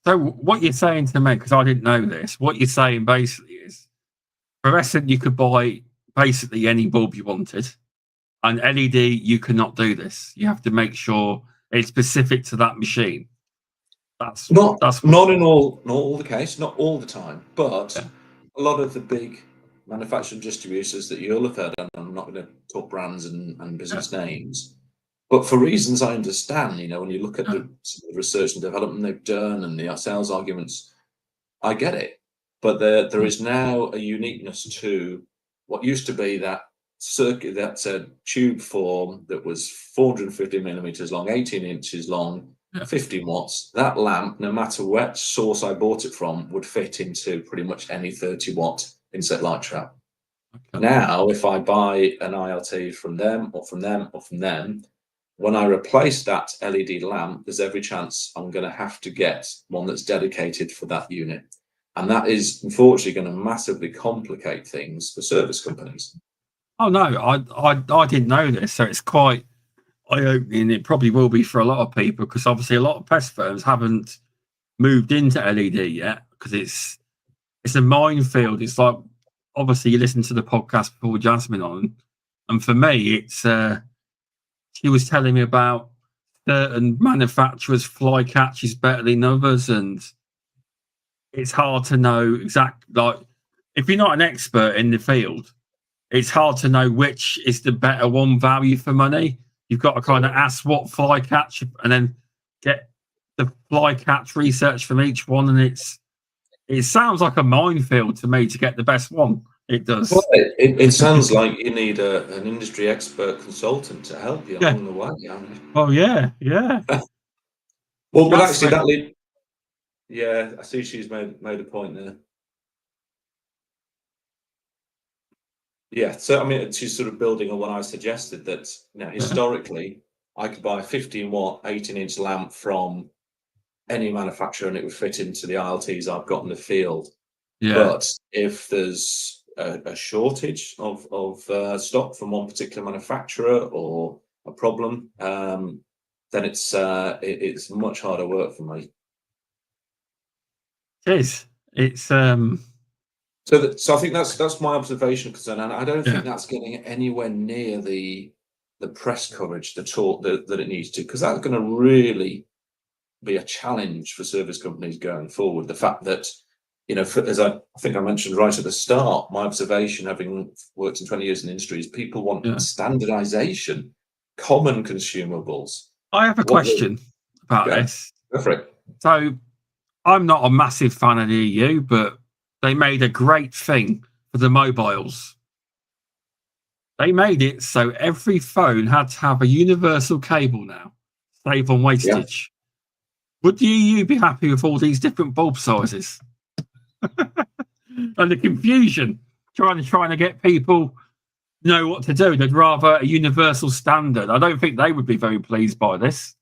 So what you're saying to me, because I didn't know this, what you're saying basically is fluorescent, you could buy basically any bulb you wanted. And LED, you cannot do this. You have to make sure it's specific to that machine. That's not all the case, not all the time, but a lot of the big manufacturing distributors that you'll have heard, and I'm not going to talk brands and business names, but for reasons I understand, when you look at the research and development they've done and the sales arguments, I get it. But there is now a uniqueness to what used to be that circuit, that's a tube form that was 450 millimeters long, 18 inches long, 50 watts. That lamp, no matter what source I bought it from, would fit into pretty much any 30-watt insect light trap. Now, if I buy an ILT from them or from them or from them, when I replace that LED lamp, there's every chance I'm going to have to get one that's dedicated for that unit. And that is unfortunately going to massively complicate things for service companies. Oh no, I didn't know this, so it's quite eye-opening. It probably will be for a lot of people, because obviously a lot of pest firms haven't moved into LED yet, because it's a minefield. It's like, obviously you listen to the podcast before Jasmine on, and for me it's she was telling me about certain manufacturers' fly catches better than others, and it's hard to know exactly, like, if you're not an expert in the field, it's hard to know which is the better one, value for money. you've got to kind of ask what fly catch and then get the fly catch research from each one, and it sounds like a minefield to me to get the best one. It does. Well, it sounds like you need an industry expert consultant to help you along the way. Oh yeah. Well, actually, I see she's made a point there. Yeah, so I mean, she's sort of building on what I suggested, that historically I could buy a 15-watt 18-inch lamp from any manufacturer and it would fit into the ILTs I've got in the field. Yeah. But if there's a shortage of stock from one particular manufacturer or a problem, then it's much harder work for me. It is. It's So I think that's my observation, concern, and I don't think that's getting anywhere near the press coverage, the talk that it needs to, because that's going to really be a challenge for service companies going forward. The fact that, as I think I mentioned right at the start, my observation, having worked in 20 years in the industry, is people want standardization, common consumables. I have a question about this. Go for it. So I'm not a massive fan of the EU, but they made a great thing for the mobiles. They made it so every phone had to have a universal cable now, save on wastage. Would the EU be happy with all these different bulb sizes? And the confusion, trying to get people know what to do. They'd rather a universal standard. I don't think they would be very pleased by this.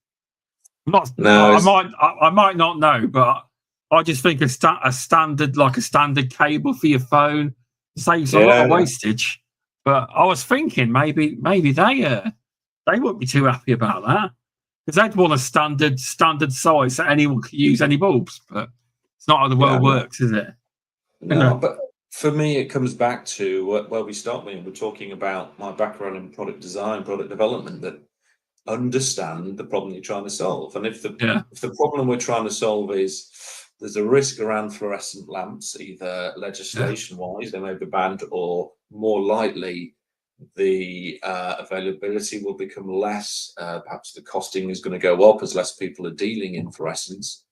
I might not know, but I just think a standard cable for your phone saves a lot of wastage. But I was thinking maybe they wouldn't be too happy about that, because they'd want a standard size so anyone can use any bulbs. But it's not how the world works, is it? No, but for me, it comes back to where we start when we're talking about my background in product design, product development, that understand the problem you're trying to solve. And if the problem we're trying to solve is there's a risk around fluorescent lamps, either legislation-wise, they may be banned, or more likely the availability will become less. Perhaps the costing is going to go up as less people are dealing in fluorescence.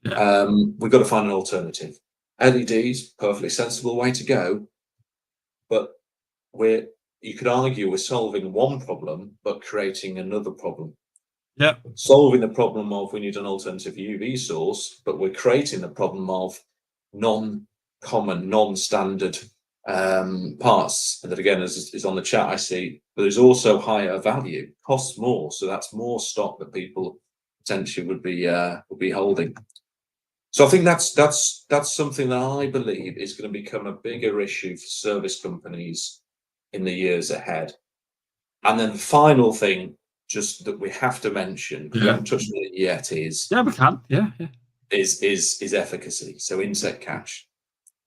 We've got to find an alternative. LEDs, perfectly sensible way to go, but you could argue we're solving one problem but creating another problem. Solving the problem of we need an alternative UV source, but we're creating the problem of non-common, non-standard parts that, again, is on the chat, I see, but there's also higher value, costs more, so that's more stock that people potentially would be holding. So I think that's something that I believe is going to become a bigger issue for service companies in the years ahead. And then the final thing, just that we have to mention, we haven't touched on it yet, is we can, is efficacy. So insect catch.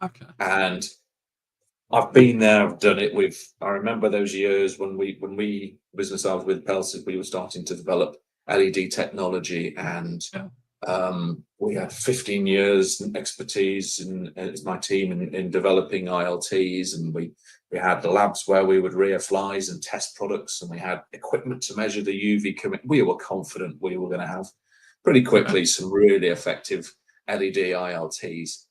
Okay. And I've been there, I've done it I remember those years when business I was with, Pelsis, we were starting to develop LED technology, and we had 15 years expertise as my team in developing ILTs, and we had the labs where we would rear flies and test products, and we had equipment to measure the UV commit. We were confident we were going to have pretty quickly some really effective LED ILTs.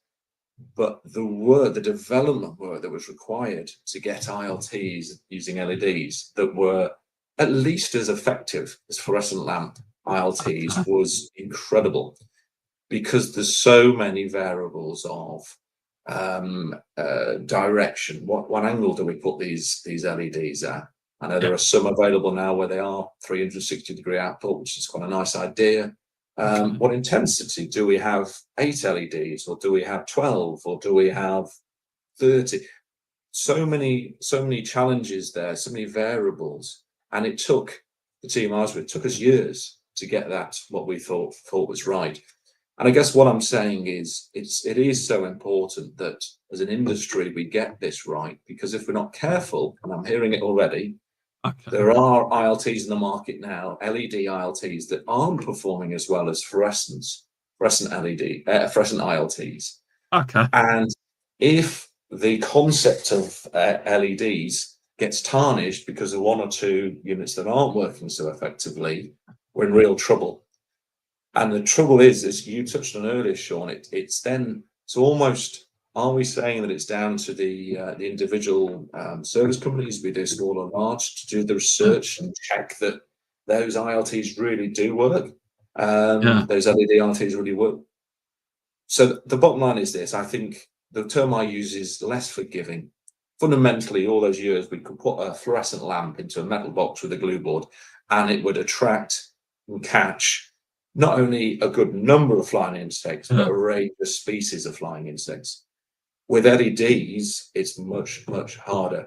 But the development work that was required to get ILTs using LEDs that were at least as effective as fluorescent lamp ILTs was incredible, because there's so many variables of direction. What angle do we put these LEDs at? I know there are some available now where they are 360-degree output, which is quite a nice idea. What intensity? Do we have 8 LEDs, or do we have 12, or do we have 30? So many challenges there, so many variables, and it took the team I was with, took us years to get that what we thought was right. And I guess what I'm saying is it is so important that as an industry we get this right, because if we're not careful, and I'm hearing it already, there are ILTs in the market now, LED ILTs, that aren't performing as well as fluorescent ILTs. And if the concept of LEDs gets tarnished because of one or two units that aren't working so effectively, we're in real trouble. And the trouble is, as you touched on earlier, Shaun, it's almost, are we saying that it's down to the individual service companies, be they small or large, to do the research and check that those ILTs really do work? Those LED ILTs really work. So the bottom line is this: I think the term I use is less forgiving. Fundamentally, all those years, we could put a fluorescent lamp into a metal box with a glue board, and it would attract and catch not only a good number of flying insects, but a range of species of flying insects. With LEDs, it's much, much harder.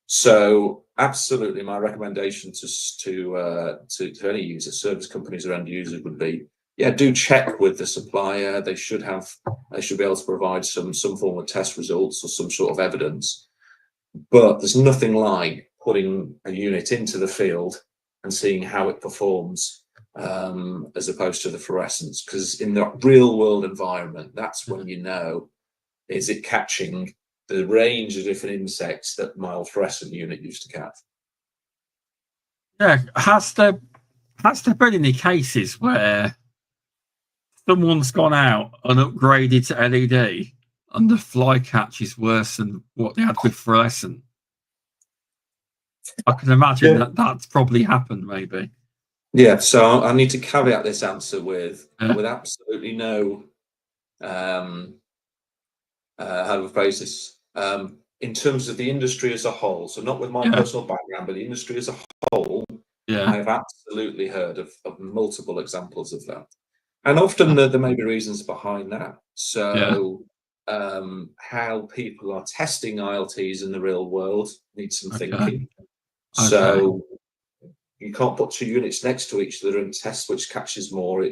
So absolutely, my recommendation to any user, service companies or end users would be, do check with the supplier. They should be able to provide some form of test results or some sort of evidence. But there's nothing like putting a unit into the field and seeing how it performs, as opposed to the fluorescence, because in the real world environment, that's when you know, is it catching the range of different insects that my old fluorescent unit used to catch. Yeah, has there been any cases where someone's gone out and upgraded to LED and the fly catch is worse than what they had with fluorescent? I can imagine that's probably happened, maybe. Yeah, so I need to caveat this answer with absolutely no how to phrase this, in terms of the industry as a whole. So not with my personal background, but the industry as a whole. I have absolutely heard of multiple examples of that, and often there may be reasons behind that. So how people are testing ILTs in the real world needs some thinking. So you can't put two units next to each other and test which catches more.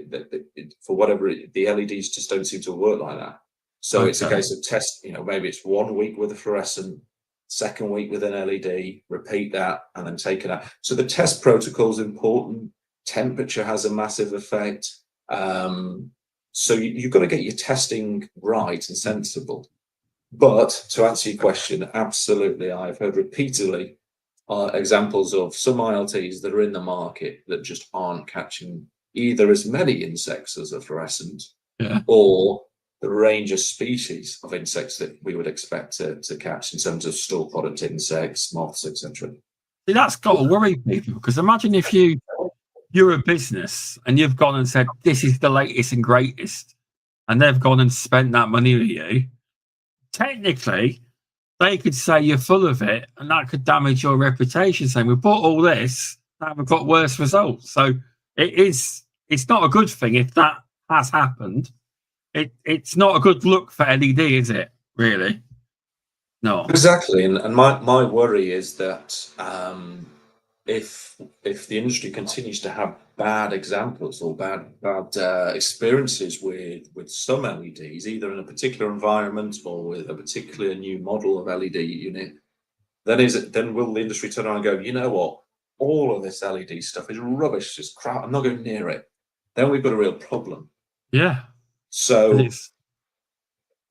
For whatever, the LEDs just don't seem to work like that. So it's a case of test, maybe it's 1 week with a fluorescent, second week with an LED, repeat that, and then take it out. So the test protocol is important. Temperature has a massive effect. So you've got to get your testing right and sensible. But to answer your question, absolutely, I've heard repeatedly examples of some ILTs that are in the market that just aren't catching either as many insects as a fluorescent or the range of species of insects that we would expect to catch in terms of store product insects, moths, etc. See, that's got to worry people, because imagine if you're a business and you've gone and said, this is the latest and greatest, and they've gone and spent that money with you. Technically, they could say you're full of it, and that could damage your reputation, saying we bought all this, now we've got worse results. So it's not a good thing if that has happened. It's not a good look for LED, is it? Really? No. Exactly. And my worry is that if the industry continues to have bad examples or bad experiences with some LEDs, either in a particular environment or with a particular new model of LED unit, then will the industry turn around and go, you know what, all of this LED stuff is rubbish, it's crap, I'm not going near it. Then we've got a real problem. Yeah. So,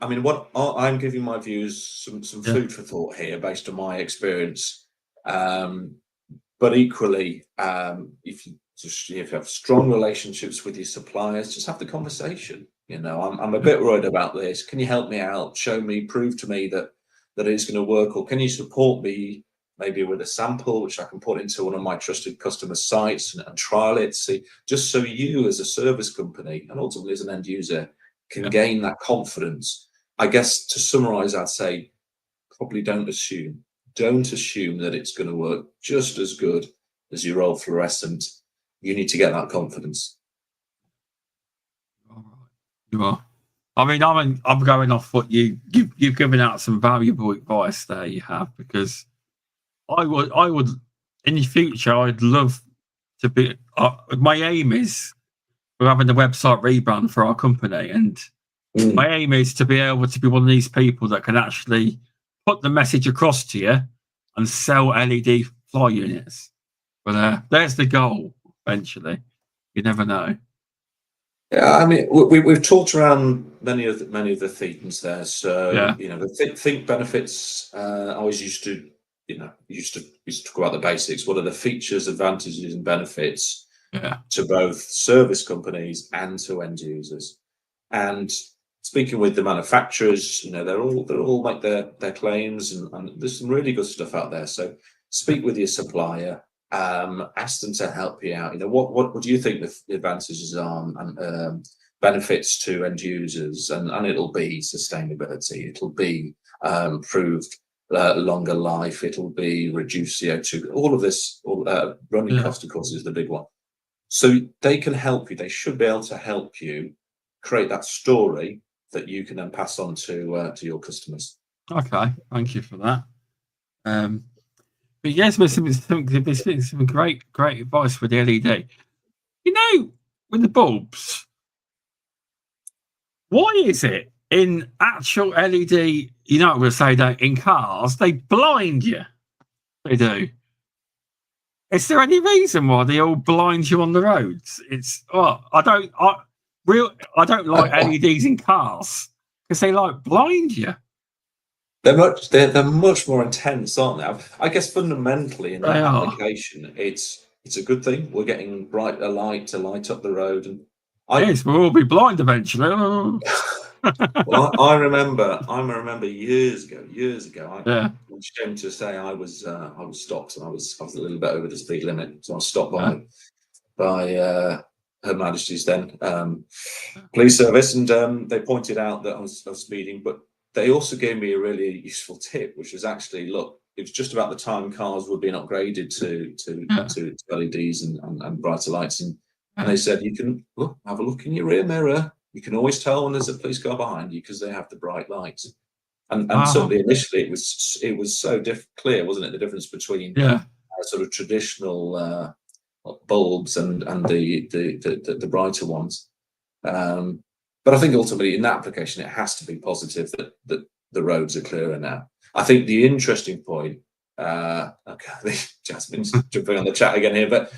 I mean, what I'm giving my views, some food for thought here based on my experience. But equally, if you have strong relationships with your suppliers, just have the conversation. I'm a bit worried about this. Can you help me out? Show me, prove to me that it's going to work, or can you support me maybe with a sample which I can put into one of my trusted customer sites and trial it, see, just so you as a service company and ultimately as an end user can gain that confidence. I guess to summarize, I'd say probably don't assume that it's going to work just as good as your old fluorescent. You need to get that confidence. All right. You are. I mean, I'm going off what you've given out some valuable advice there. You have, because I would in the future, I'd love to be. My aim is we're having a website rebrand for our company, and my aim is to be able to be one of these people that can actually put the message across to you and sell LED fly units. But there's the goal eventually. You never know. Yeah, I mean, we've talked around many of the themes there. So the think benefits I always used to you used to talk about the basics. What are the features, advantages, and benefits to both service companies and to end users? And speaking with the manufacturers, they're all make their claims, and there's some really good stuff out there. So speak with your supplier, ask them to help you out. What do you think the advantages are and benefits to end users? And it'll be sustainability. It'll be improved longer life. It'll be reduced CO2. All of this, running cost, of course, is the big one. So they can help you. They should be able to help you create that story that you can then pass on to your customers. Okay, thank you for that. But yes, there's some great advice for the LED. With the bulbs, why is it in actual LED? I'm going to say that in cars they blind you. They do. Is there any reason why they all blind you on the roads? I don't like LEDs in cars because they blind you. They're much more intense, aren't they? I guess fundamentally in that application, it's a good thing. We're getting brighter light to light up the road, and yes, we'll all be blind eventually. Well, I remember years ago. I'm ashamed to say I was stopped, and I was a little bit over the speed limit, so I was stopped by Her Majesty's then police service, and they pointed out that I was speeding, but they also gave me a really useful tip, which was actually, look, it was just about the time cars were being upgraded to LEDs and brighter lights, and they said you can have a look in your rear mirror. You can always tell when there's a police car behind you because they have the bright lights. And certainly initially it was so clear, wasn't it, the difference between sort of traditional bulbs and the brighter ones. But I think ultimately in that application it has to be positive that the roads are clearer now. I think the interesting point, Jasmine's jumping on the chat again here, but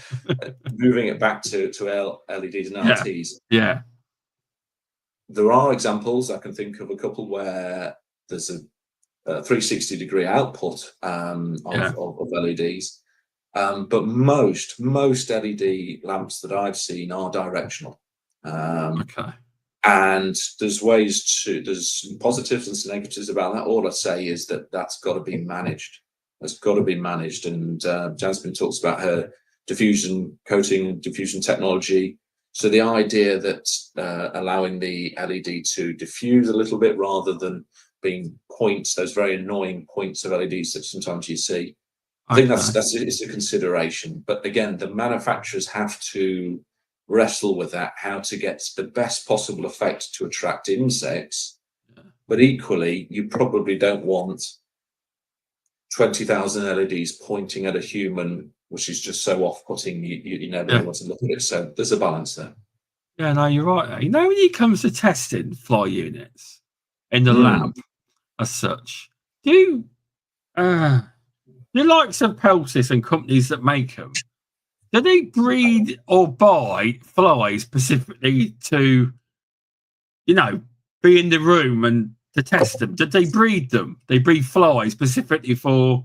moving it back to LEDs and ILTs. Yeah. There are examples, I can think of a couple where there's a 360-degree output of LEDs, but most LED lamps that I've seen are directional. And there's some positives and some negatives about that. All I say is that's got to be managed. That's got to be managed. And Jasmine talks about her diffusion coating and diffusion technology. So the idea that allowing the LED to diffuse a little bit rather than being points, those very annoying points of LEDs that sometimes you see, I think it's a consideration. But again, the manufacturers have to wrestle with that, how to get the best possible effect to attract insects. But equally, you probably don't want 20,000 LEDs pointing at a human, which is just so off-putting. You never want to look at it. So there's a balance there. Yeah, no, you're right. When it comes to testing fly units in the lab as such, do the likes of Peltis and companies that make them, do they breed or buy flies specifically to, be in the room and to test them? Did they breed them? They breed flies specifically for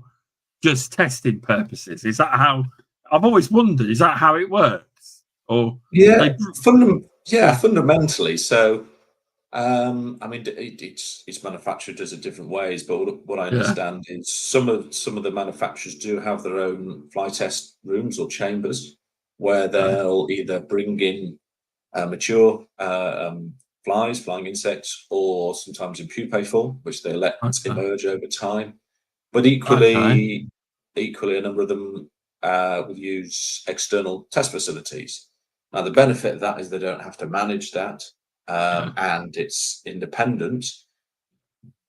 just testing purposes. Is that how? I've always wondered. Is that how it works? Or fundamentally. So, it's manufactured as a different ways. But what I understand is some of the manufacturers do have their own fly test rooms or chambers where they'll either bring in mature flying insects, or sometimes in pupae form, which they let emerge over time. But equally, a number of them will use external test facilities. Now, the benefit of that is they don't have to manage that, and it's independent.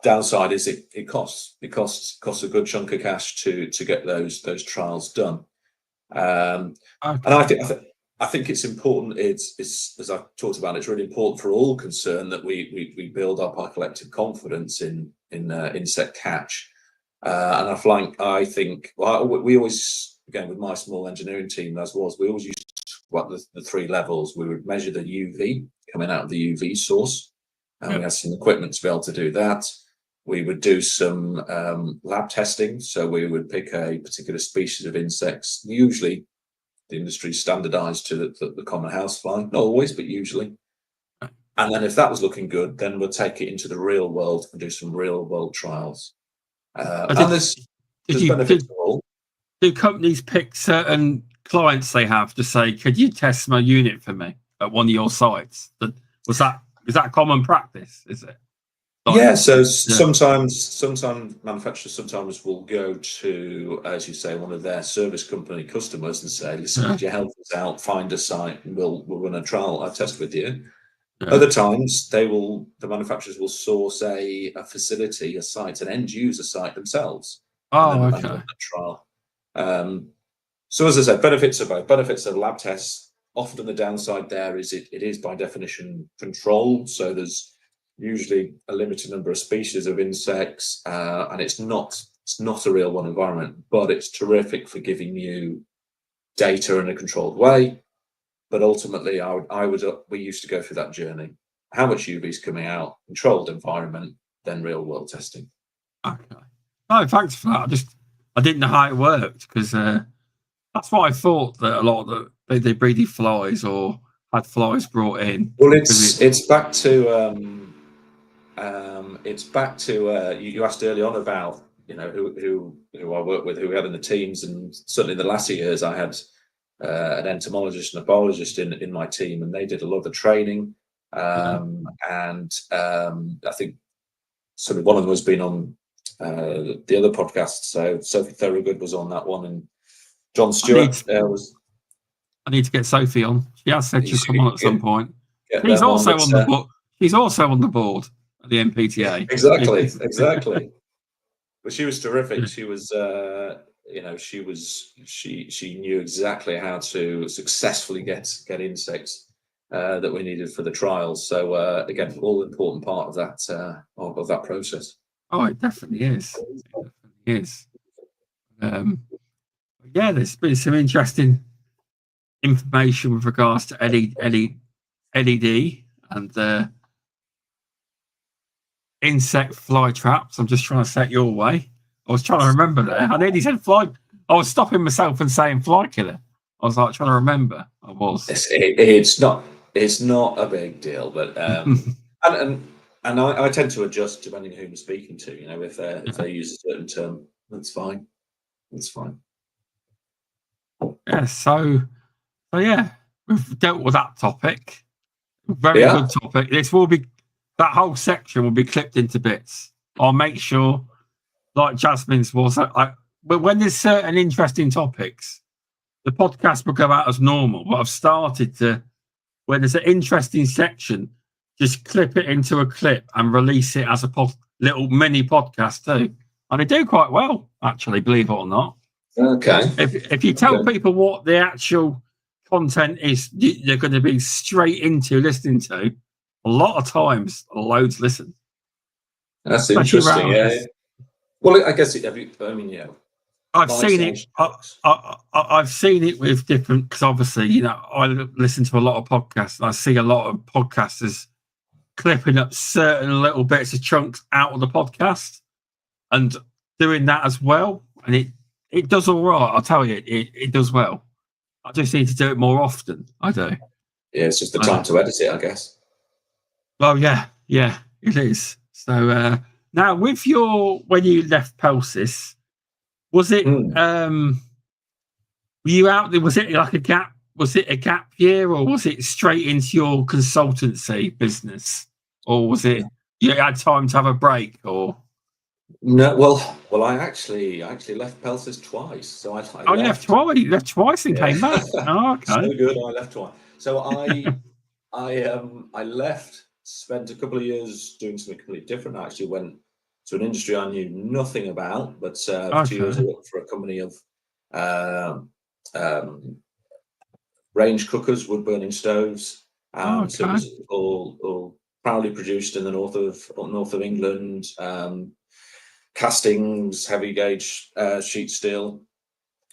Downside is it costs a good chunk of cash to get those trials done. And I think it's important. It's as I've talked about. It's really important for all concerned that we build up our collective confidence in insect catch. And I think we always, again, with my small engineering team, we always used to talk about the three levels. We would measure the UV coming out of the UV source, and we had some equipment to be able to do that. We would do some lab testing. So we would pick a particular species of insects. Usually the industry is standardized to the common housefly, not always, but usually. And then if that was looking good, then we'll take it into the real world and do some real world trials. And there's benefits to all. Do companies pick certain clients they have to say, could you test my unit for me at one of your sites? Is that common practice, is it? Sometimes manufacturers will go to, as you say, one of their service company customers and say, listen, could you help us out, find a site, and we'll run a test with you. Yeah. Other times the manufacturers will source a facility, a site, an end user site themselves. Oh, okay. And trial. So as I said, benefits of both. Benefits of lab tests. Often the downside there is it is by definition controlled. So there's usually a limited number of species of insects, and it's not a real one environment, but it's terrific for giving you data in a controlled way. But ultimately, we used to go through that journey. How much UV is coming out, controlled environment, then real world testing. Okay. Oh, thanks for that. I didn't know how it worked, because that's what I thought, that a lot of they breeded flies or had flies brought in. Well, it's back to you asked early on about who I work with, who we had in the teams, and certainly in the latter years I had an entomologist and a biologist in my team, and they did a lot of the training. And I think sort of one of them has been on the other podcast. So Sophie Thorogood was on that one, and John Stewart was. I need to get Sophie on. She has said she'll come on at some point. She's also on the board. She's also on the board at the MPTA. Exactly. But she was terrific. She was, she knew exactly how to successfully get insects that we needed for the trials. So again, all important part of that process. Oh, it definitely is. There's been some interesting information with regards to LED and insect fly traps. I'm just trying to set your way. I was trying to remember there. I nearly said fly. I was stopping myself and saying fly killer. I was like trying to remember. I was. It's not a big deal, but and I tend to adjust depending on who I'm speaking to. If they use a certain term, that's fine. That's fine. Yeah. So yeah, we've dealt with that topic. Very good topic. That whole section will be clipped into bits. I'll make sure, like Jasmine's was. But when there's certain interesting topics, the podcast will go out as normal. But I've started to, when there's an interesting section, just clip it into a clip and release it as a little mini podcast too. And they do quite well, actually, believe it or not. Okay. If you tell people what the actual content is, they're going to be straight into listening to. A lot of times, loads listen. That's interesting. Yeah. Well, I guess I've seen it. I've seen it with different, because obviously, I listen to a lot of podcasts. And I see a lot of podcasters clipping up certain little bits of chunks out of the podcast and doing that as well. And it does all right. I'll tell you, it does well. I just need to do it more often. I do. Yeah, it's just the time to edit it, I guess. Oh yeah, it is. So now, with when you left Pelsis, was it were you out there? Was it like a gap? Was it a gap year, or was it straight into your consultancy business, or was it you had time to have a break? Or no, well, I actually left Pelsis twice. So I left twice and came back. Oh, okay. So good. I left twice. So I left. Spent a couple of years doing something completely different. I actually went to an industry I knew nothing about, but for 2 years I worked for a company of range cookers, wood burning stoves. So it was all proudly produced in the north of England. Castings, heavy gauge sheet steel,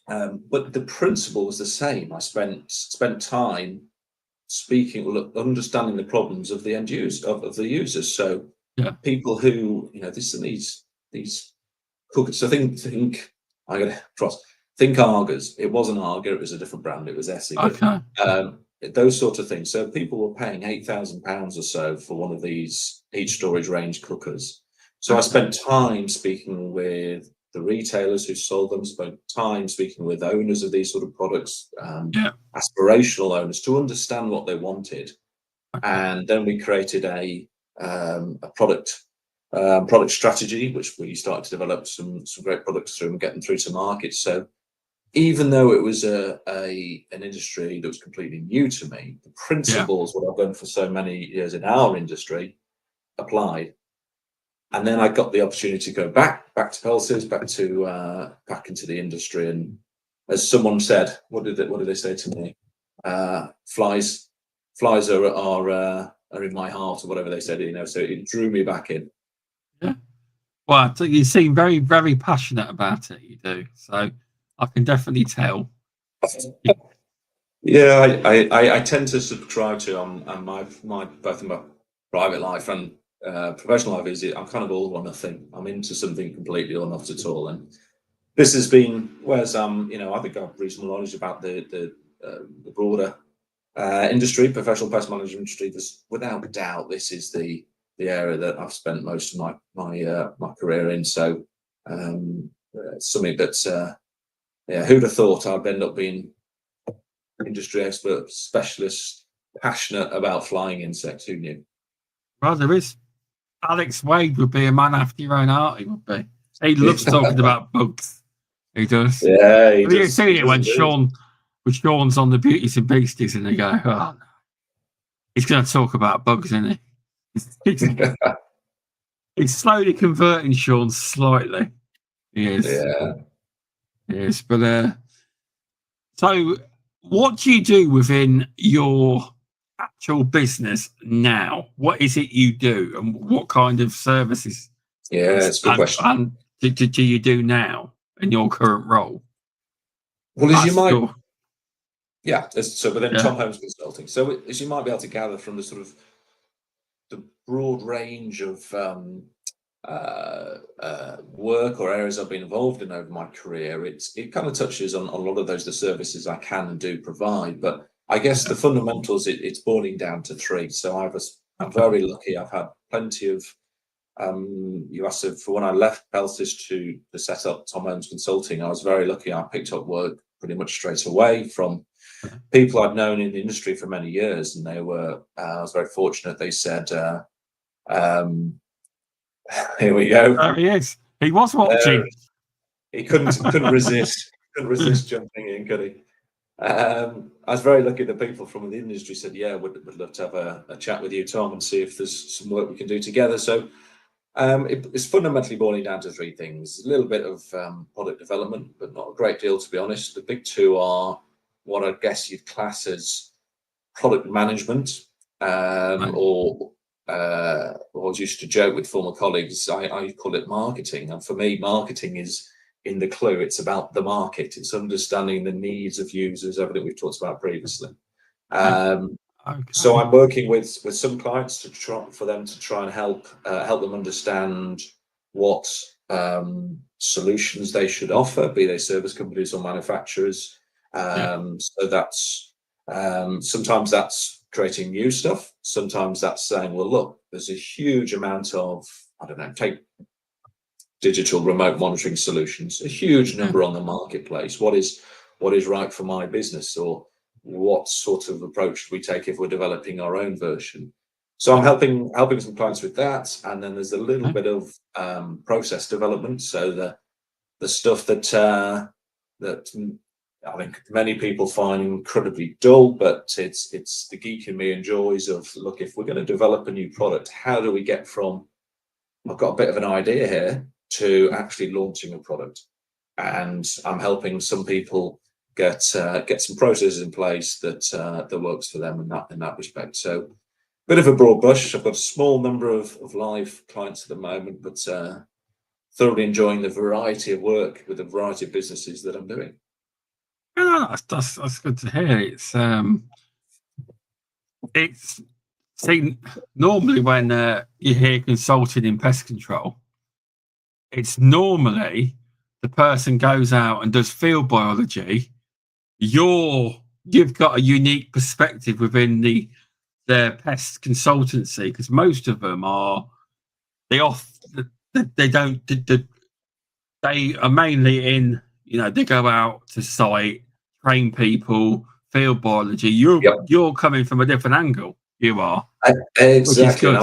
but the principle was the same. I spent time understanding the problems of the end use of the users. So people who, these cookers. So think I got to cross. Think Argos. It wasn't Arga. It was a different brand. It was Essie. Okay. Those sorts of things. So people were paying £8,000 or so for one of these heat storage range cookers. So I spent time speaking with the retailers who sold them, spent time speaking with owners of these sort of products, aspirational owners, to understand what they wanted. And then we created a product strategy, which we started to develop some great products through and get them through to market. So even though it was an industry that was completely new to me, the principles, what I've done for so many years in our industry, applied. And then I got the opportunity to go back to Pelsies, back into the industry. And as someone said, what did they say to me? Flies are in my heart, or whatever they said. So it drew me back in. Yeah. Well, you seem very, very passionate about it. You do. So I can definitely tell. Yeah, I tend to subscribe to my both in my private life and professional life I'm kind of all or nothing. I'm into something completely or not at all. And this has been, whereas I think I've reasonable knowledge about the broader industry, professional pest management industry. Without doubt, this is the area that I've spent most of my career in. So something that who'd have thought I'd end up being industry expert, specialist, passionate about flying insects? Who knew? Well, there is. Alex Wade would be a man after your own heart. He would be. He loves talking about bugs. He does. Yeah, You've seen it when Shaun's on the Beauties and Beasties, and they go, "Oh, no. He's going to talk about bugs, isn't he?" He's slowly converting Shaun slightly. He is. Yeah. Yes, but so what do you do within your actual business now? What is it you do, and what kind of services? Yeah, it's a good question. And do you do now in your current role? Well, as you might, so within Tom Holmes Consulting. So as you might be able to gather from the sort of the broad range of work or areas I've been involved in over my career, it kind of touches on a lot of the services I can and do provide. But I guess the fundamentals, it's boiling down to three. So I'm very lucky. I've had plenty of. You asked for when I left Pelsies to set up Tom Holmes Consulting. I was very lucky. I picked up work pretty much straight away from people I'd known in the industry for many years, and I was very fortunate. They said, "Here we go." There he is. He was watching. He couldn't resist. Couldn't resist jumping in, could he? I was very lucky that people from the industry said, "Yeah, would love to have a chat with you, Tom, and see if there's some work we can do together." So it's fundamentally boiling down to three things: a little bit of product development, but not a great deal, to be honest. The big two are what I guess you'd class as product management, or I was used to joke with former colleagues, I call it marketing. And for me, marketing is in the clue. It's about the market. It's understanding the needs of users, everything we've talked about previously. So I'm working with some clients for them to try and help them understand what solutions they should offer, be they service companies or manufacturers. So that's sometimes that's creating new stuff. Sometimes that's saying, well, look, there's a huge amount of, I don't know, take digital remote monitoring solutions, a huge number on the marketplace. What is right for my business, or what sort of approach do we take if we're developing our own version? So I'm helping some clients with that, and then there's a little bit of process development. So the stuff that I think many people find incredibly dull, but it's the geek in me enjoys of, look, if we're going to develop a new product, how do we get from I've got a bit of an idea here to actually launching a product? And I'm helping some people get some processes in place that works for them in that respect. So bit of a broad brush. I've got a small number of live clients at the moment, but thoroughly enjoying the variety of work with the variety of businesses that I'm doing. Yeah, that's good to hear. It's See, normally when you hear consulting in pest control, it's normally the person goes out and does field biology. You've got a unique perspective within their pest consultancy, because most of them are they are mainly in, they go out to site, train people, field biology. You're coming from a different angle. You are exactly. And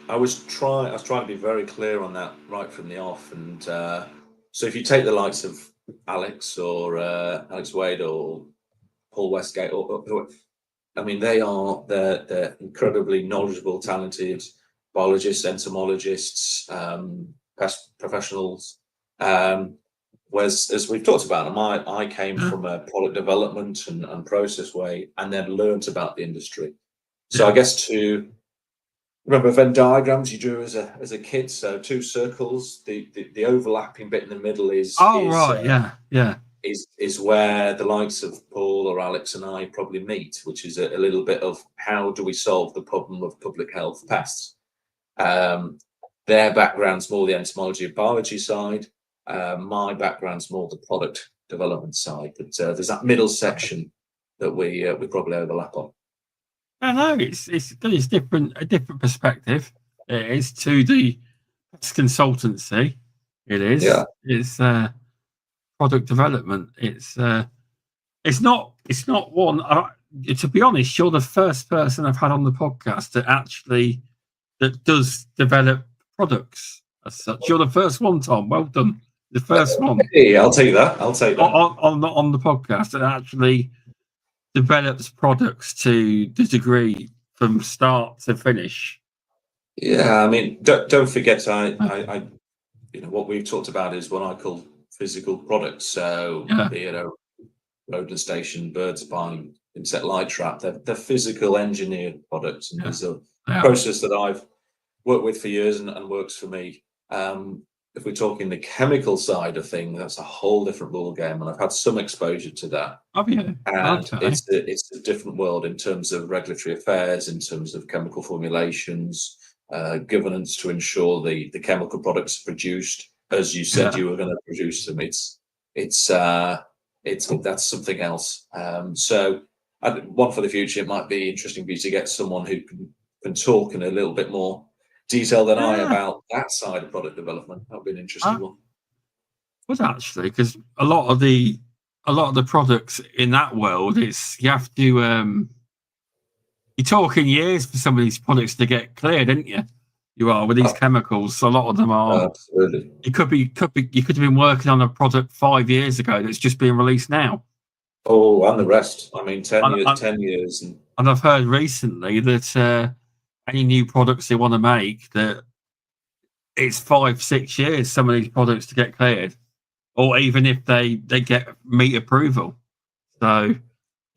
I was trying to be very clear on that right from the off. And so if you take the likes of Alex or Alex Wade or Paul Westgate, or I mean, they're incredibly knowledgeable, talented biologists, entomologists, pest professionals. Whereas, as we've talked about them, I came from a product development and process way, and then learnt about the industry. So I guess to remember Venn diagrams you drew as a kid. So two circles, the overlapping bit in the middle is is where the likes of Paul or Alex and I probably meet, which is a little bit of how do we solve the problem of public health pests. Their background's more the entomology and biology side. My background's more the product development side. But there's that middle section that we probably overlap on. I know it's different, a different perspective. It is to the consultancy. It is. Yeah. It's product development. It's not one. To be honest, you're the first person I've had on the podcast that does develop products as such. You're the first one, Tom. Well done. The first one. Hey, I'll take that. On the podcast that actually develops products to the degree from start to finish. Yeah, I mean, don't forget, I what we've talked about is what I call physical products. So, be it a rodent station, bird spy, insect light trap, they're physical engineered products, and there's a process that I've worked with for years and works for me. If we're talking the chemical side of things, that's a whole different ball game, and I've had some exposure to that. And it's a different world in terms of regulatory affairs, in terms of chemical formulations, governance to ensure the chemical products are produced as you said you were going to produce them. That's something else. So one for the future, it might be interesting for you to get someone who can talk in a little bit more detail than I about that side of product development. That would be an interesting one. But actually, because a lot of the products in that world is you have to you're talking years for some of these products to get cleared, didn't you? You are with these chemicals. A lot of them are. Absolutely. You could have been working on a product 5 years ago that's just being released now. Oh, and the rest. I mean, 10 years. And I've heard recently that any new products they want to make, that it's 5-6 years, some of these products to get cleared, or even if they get meet approval. So,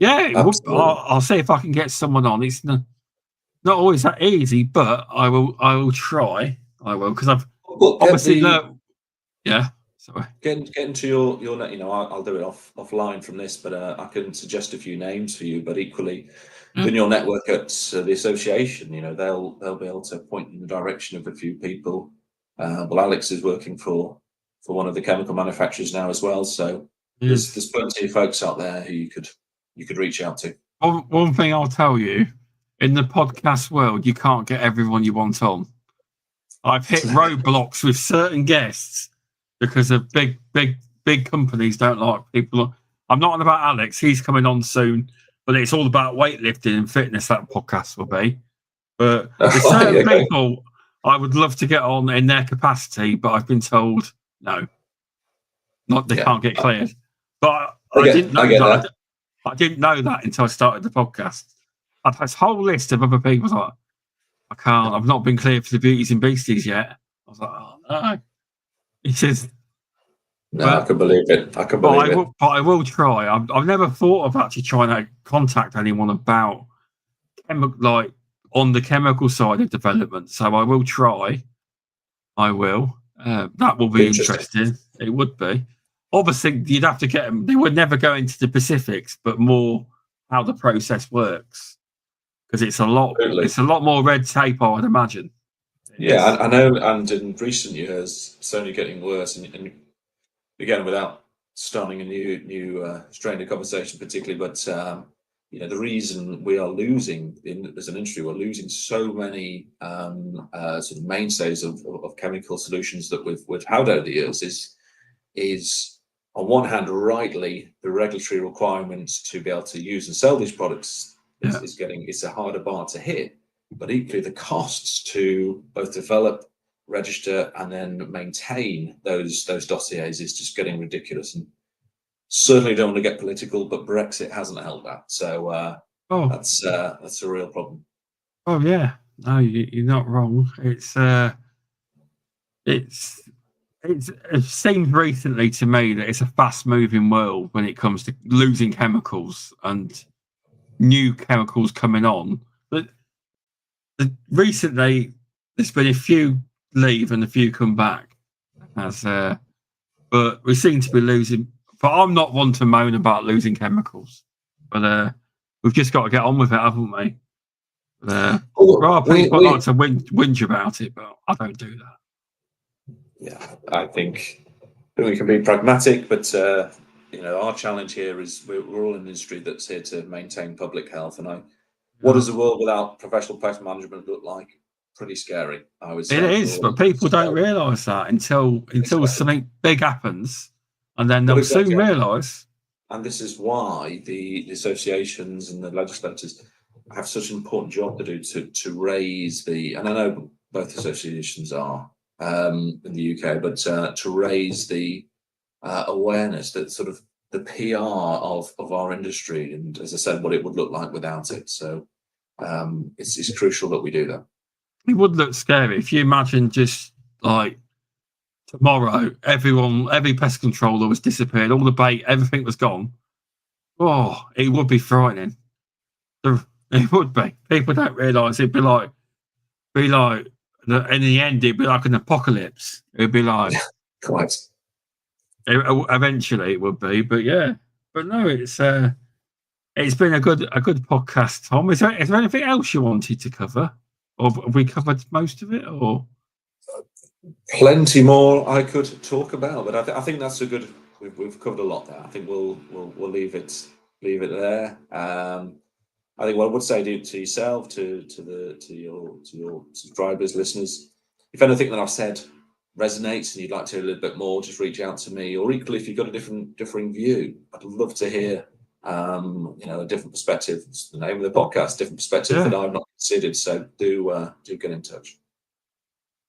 I'll see if I can get someone on. It's not always that easy, but I will try. I will, because I've obviously learned. Yeah. Sorry. Get into your I'll do it offline from this, but I can suggest a few names for you. But equally, in your network at the association, they'll be able to point in the direction of a few people. Well, Alex is working for one of the chemical manufacturers now as well, so there's plenty of folks out there who you could reach out to. One thing I'll tell you, in the podcast world, you can't get everyone you want on. I've hit roadblocks with certain guests because of big companies don't like people. I'm not on about Alex. He's coming on soon, but it's all about weightlifting and fitness, that podcast will be. But there's certain people I would love to get on in their capacity, but I've been told no. They can't get cleared. But I didn't know that. I didn't know that until I started the podcast. I've had this whole list of other people like, I can't, I've not been cleared for the Beauties and Beasties yet. I was like, oh no. He says, I can believe it. But I will try. I've never thought of actually trying to contact anyone about on the chemical side of development. So I will try. I will. That will be interesting. It would be. Obviously, you'd have to get them. They would never go into the specifics, but more how the process works. because it's a lot. Totally. It's a lot more red tape, I would imagine. Yeah, I know, and in recent years, it's only getting worse. And again, without starting a new strain of conversation, particularly, but the reason we are losing as an industry, we're losing so many sort of mainstays of chemical solutions that we've had over the years is on one hand, rightly, the regulatory requirements to be able to use and sell these products is it's a harder bar to hit. But equally, the costs to both develop, register, and then maintain those dossiers is just getting ridiculous. And certainly don't want to get political, but Brexit hasn't helped that. So that's a real problem. Oh yeah, no, you're not wrong. It seems recently to me that it's a fast-moving world when it comes to losing chemicals and new chemicals coming on. But recently, there's been a few leave and a few come back. But we seem to be losing. But I'm not one to moan about losing chemicals. But we've just got to get on with it, haven't we? People like to whinge about it, but I don't do that. Yeah, I think we can be pragmatic, but our challenge here is we're all in an industry that's here to maintain public health. And what does the world without professional pest management look like? Pretty scary, I would say. It is, but people don't realise that until something big happens, and then they'll soon realise. And this is why the associations and the legislators have such an important job to do to raise and I know both associations are in the UK, but to raise the awareness, that sort of the PR of our industry, and as I said, what it would look like without it. So it's crucial that we do that. It would look scary if you imagine just like tomorrow, every pest controller was disappeared, all the bait, everything was gone. Oh, it would be frightening. It would be. People don't realise it'd be like in the end, it'd be like an apocalypse. It'd be like quite. Eventually, it would be, but no, it's been a good podcast, Tom. Is there anything else you wanted to cover, or have we covered most of it, or? Plenty more I could talk about, but I think that's a good. We've covered a lot there. I think we'll leave it there. I think what I would say to yourself, to your subscribers, listeners, if anything that I've said resonates and you'd like to hear a little bit more, just reach out to me. Or equally, if you've got a differing view, I'd love to hear a different perspective. It's the name of the podcast, different perspective that I've not considered. So do get in touch.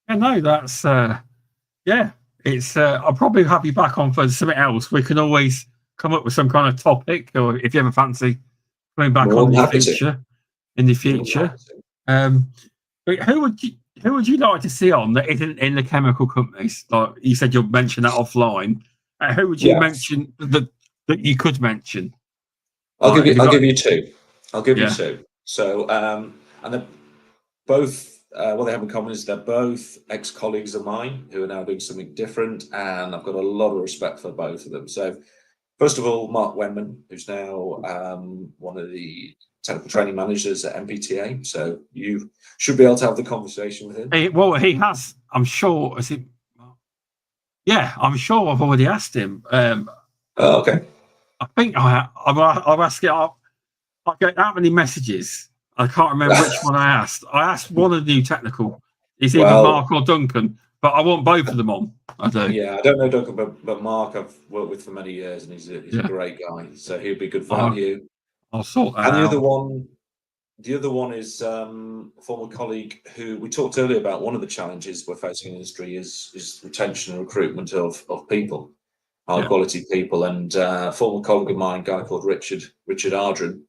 Yeah, no, that's it's I'll probably have you back on for something else. We can always come up with some kind of topic, or if you ever fancy coming back on in the future. But who would you like to see on that isn't in the chemical companies? Like you said, you'll mention that offline. Who would you mention that you could mention? I'll give you two. You two. So and they're both what they have in common is they're both ex-colleagues of mine who are now doing something different, and I've got a lot of respect for both of them. So first of all, Mark Wenman, who's now one of the technical training managers at MPTA. So you should be able to have the conversation with him. He has. I'm sure. Yeah, I'm sure I've already asked him. Okay. I think I've asked it. I get that many messages. I can't remember which one I asked. I asked one of the new technical. It's either Mark or Duncan, but I want both of them on. I do. Yeah, I don't know Duncan, but Mark I've worked with for many years, and he's a great guy. So he'll be good value. I'll sort that out. And the other one is a former colleague who we talked earlier about. One of the challenges we're facing in the industry is retention and recruitment of people, high quality people. And a former colleague of mine, a guy called Richard Ardren,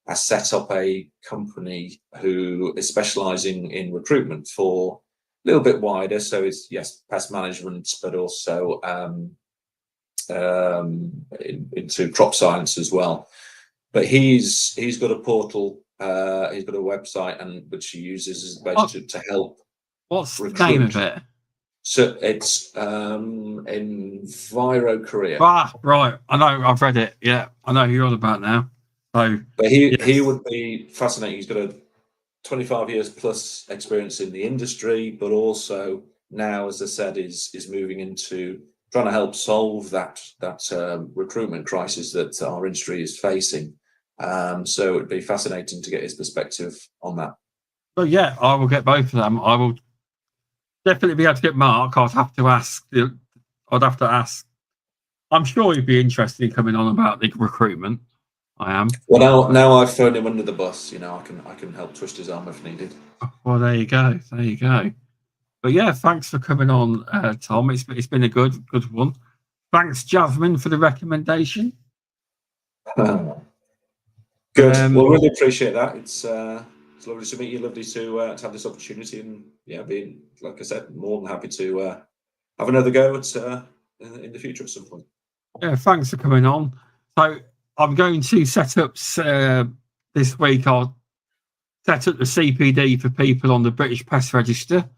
has set up a company who is specialising in recruitment for a little bit wider. So it's pest management, but also into crop science as well. But he's got a portal, he's got a website, and which he uses as basically to help. What's recruit. The name of it? So it's Enviro Career. Ah, right. I know. I've read it. Yeah, I know who you're on about now. So, but he would be fascinating. He's got 25 years plus experience in the industry, but also now, as I said, is moving into trying to help solve that recruitment crisis that our industry is facing. So it'd be fascinating to get his perspective on that. But yeah, I will get both of them. I will definitely be able to get Mark. I'd have to ask. I'm sure he'd be interested in coming on about the recruitment. I am. Well, now I've thrown him under the bus. I can help twist his arm if needed. Well, there you go. But yeah, thanks for coming on, Tom. It's been a good one. Thanks, Jasmine, for the recommendation. Good. Well, really appreciate that. It's lovely to meet you. Lovely to have this opportunity, and being, like I said, more than happy to have another go at in the future at some point. Yeah, thanks for coming on. So I'm going to set up this week. I'll set up the CPD for people on the British Pest Register,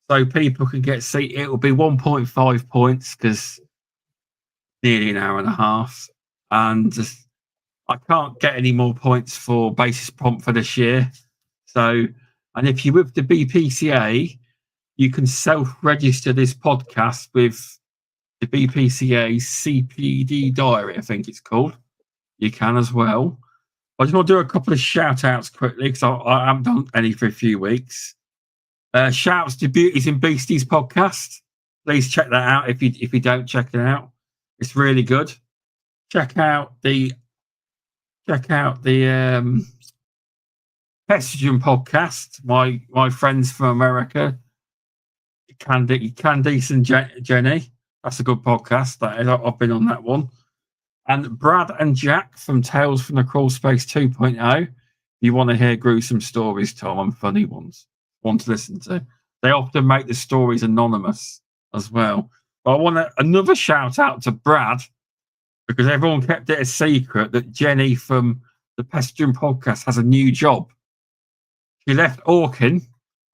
so people can get it will be 1.5 points because nearly an hour and a half, and I can't get any more points for basis prompt for this year. So, and if you're with the BPCA, you can self-register this podcast with the BPCA CPD diary, I think it's called. You can as well. I just want to do a couple of shout outs quickly because I haven't done any for a few weeks. Shouts to Beauties and Beasties podcast. Please check that out if you don't check it out. It's really good. Check out the Pest-management podcast. My friends from America, Candice and Jenny. That's a good podcast. I've been on that one. And Brad and Jack from Tales from the Crawl Space 2.0. You want to hear gruesome stories, Tom, and funny ones. Want to listen to. They often make the stories anonymous as well. But I want another shout out to Brad, because everyone kept it a secret that Jenny from the Pest-management podcast has a new job. She left Orkin,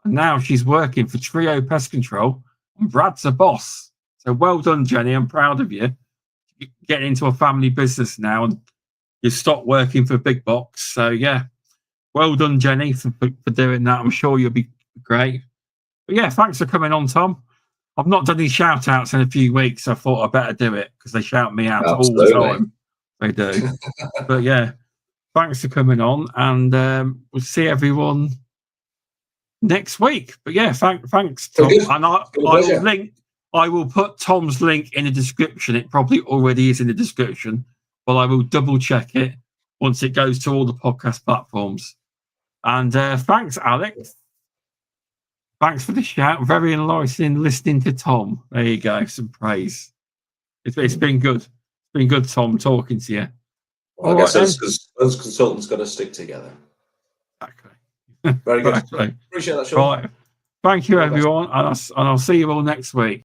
and now she's working for Trio Pest Control, and Brad's a boss. So well done, Jenny. I'm proud of you. You're getting into a family business now, and you stopped working for Big Box. So yeah, well done, Jenny, for doing that. I'm sure you'll be great. But yeah, thanks for coming on, Tom. I've not done these shout outs in a few weeks. So I thought I'd better do it because they shout me out Absolutely. All the time. They do. But yeah, thanks for coming on, and we'll see everyone next week. But yeah, thanks, Tom. And I will put Tom's link in the description. It probably already is in the description, but I will double check it once it goes to all the podcast platforms. And thanks, Alex. Thanks for the shout. Very enlightening listening to Tom. There you go. Some praise. It's been good. It's been good, Tom, talking to you. Well, I guess those consultants got to stick together. Exactly. Very good. Exactly. Appreciate that, Shaun. Right. Thank you, everyone. And I'll see you all next week.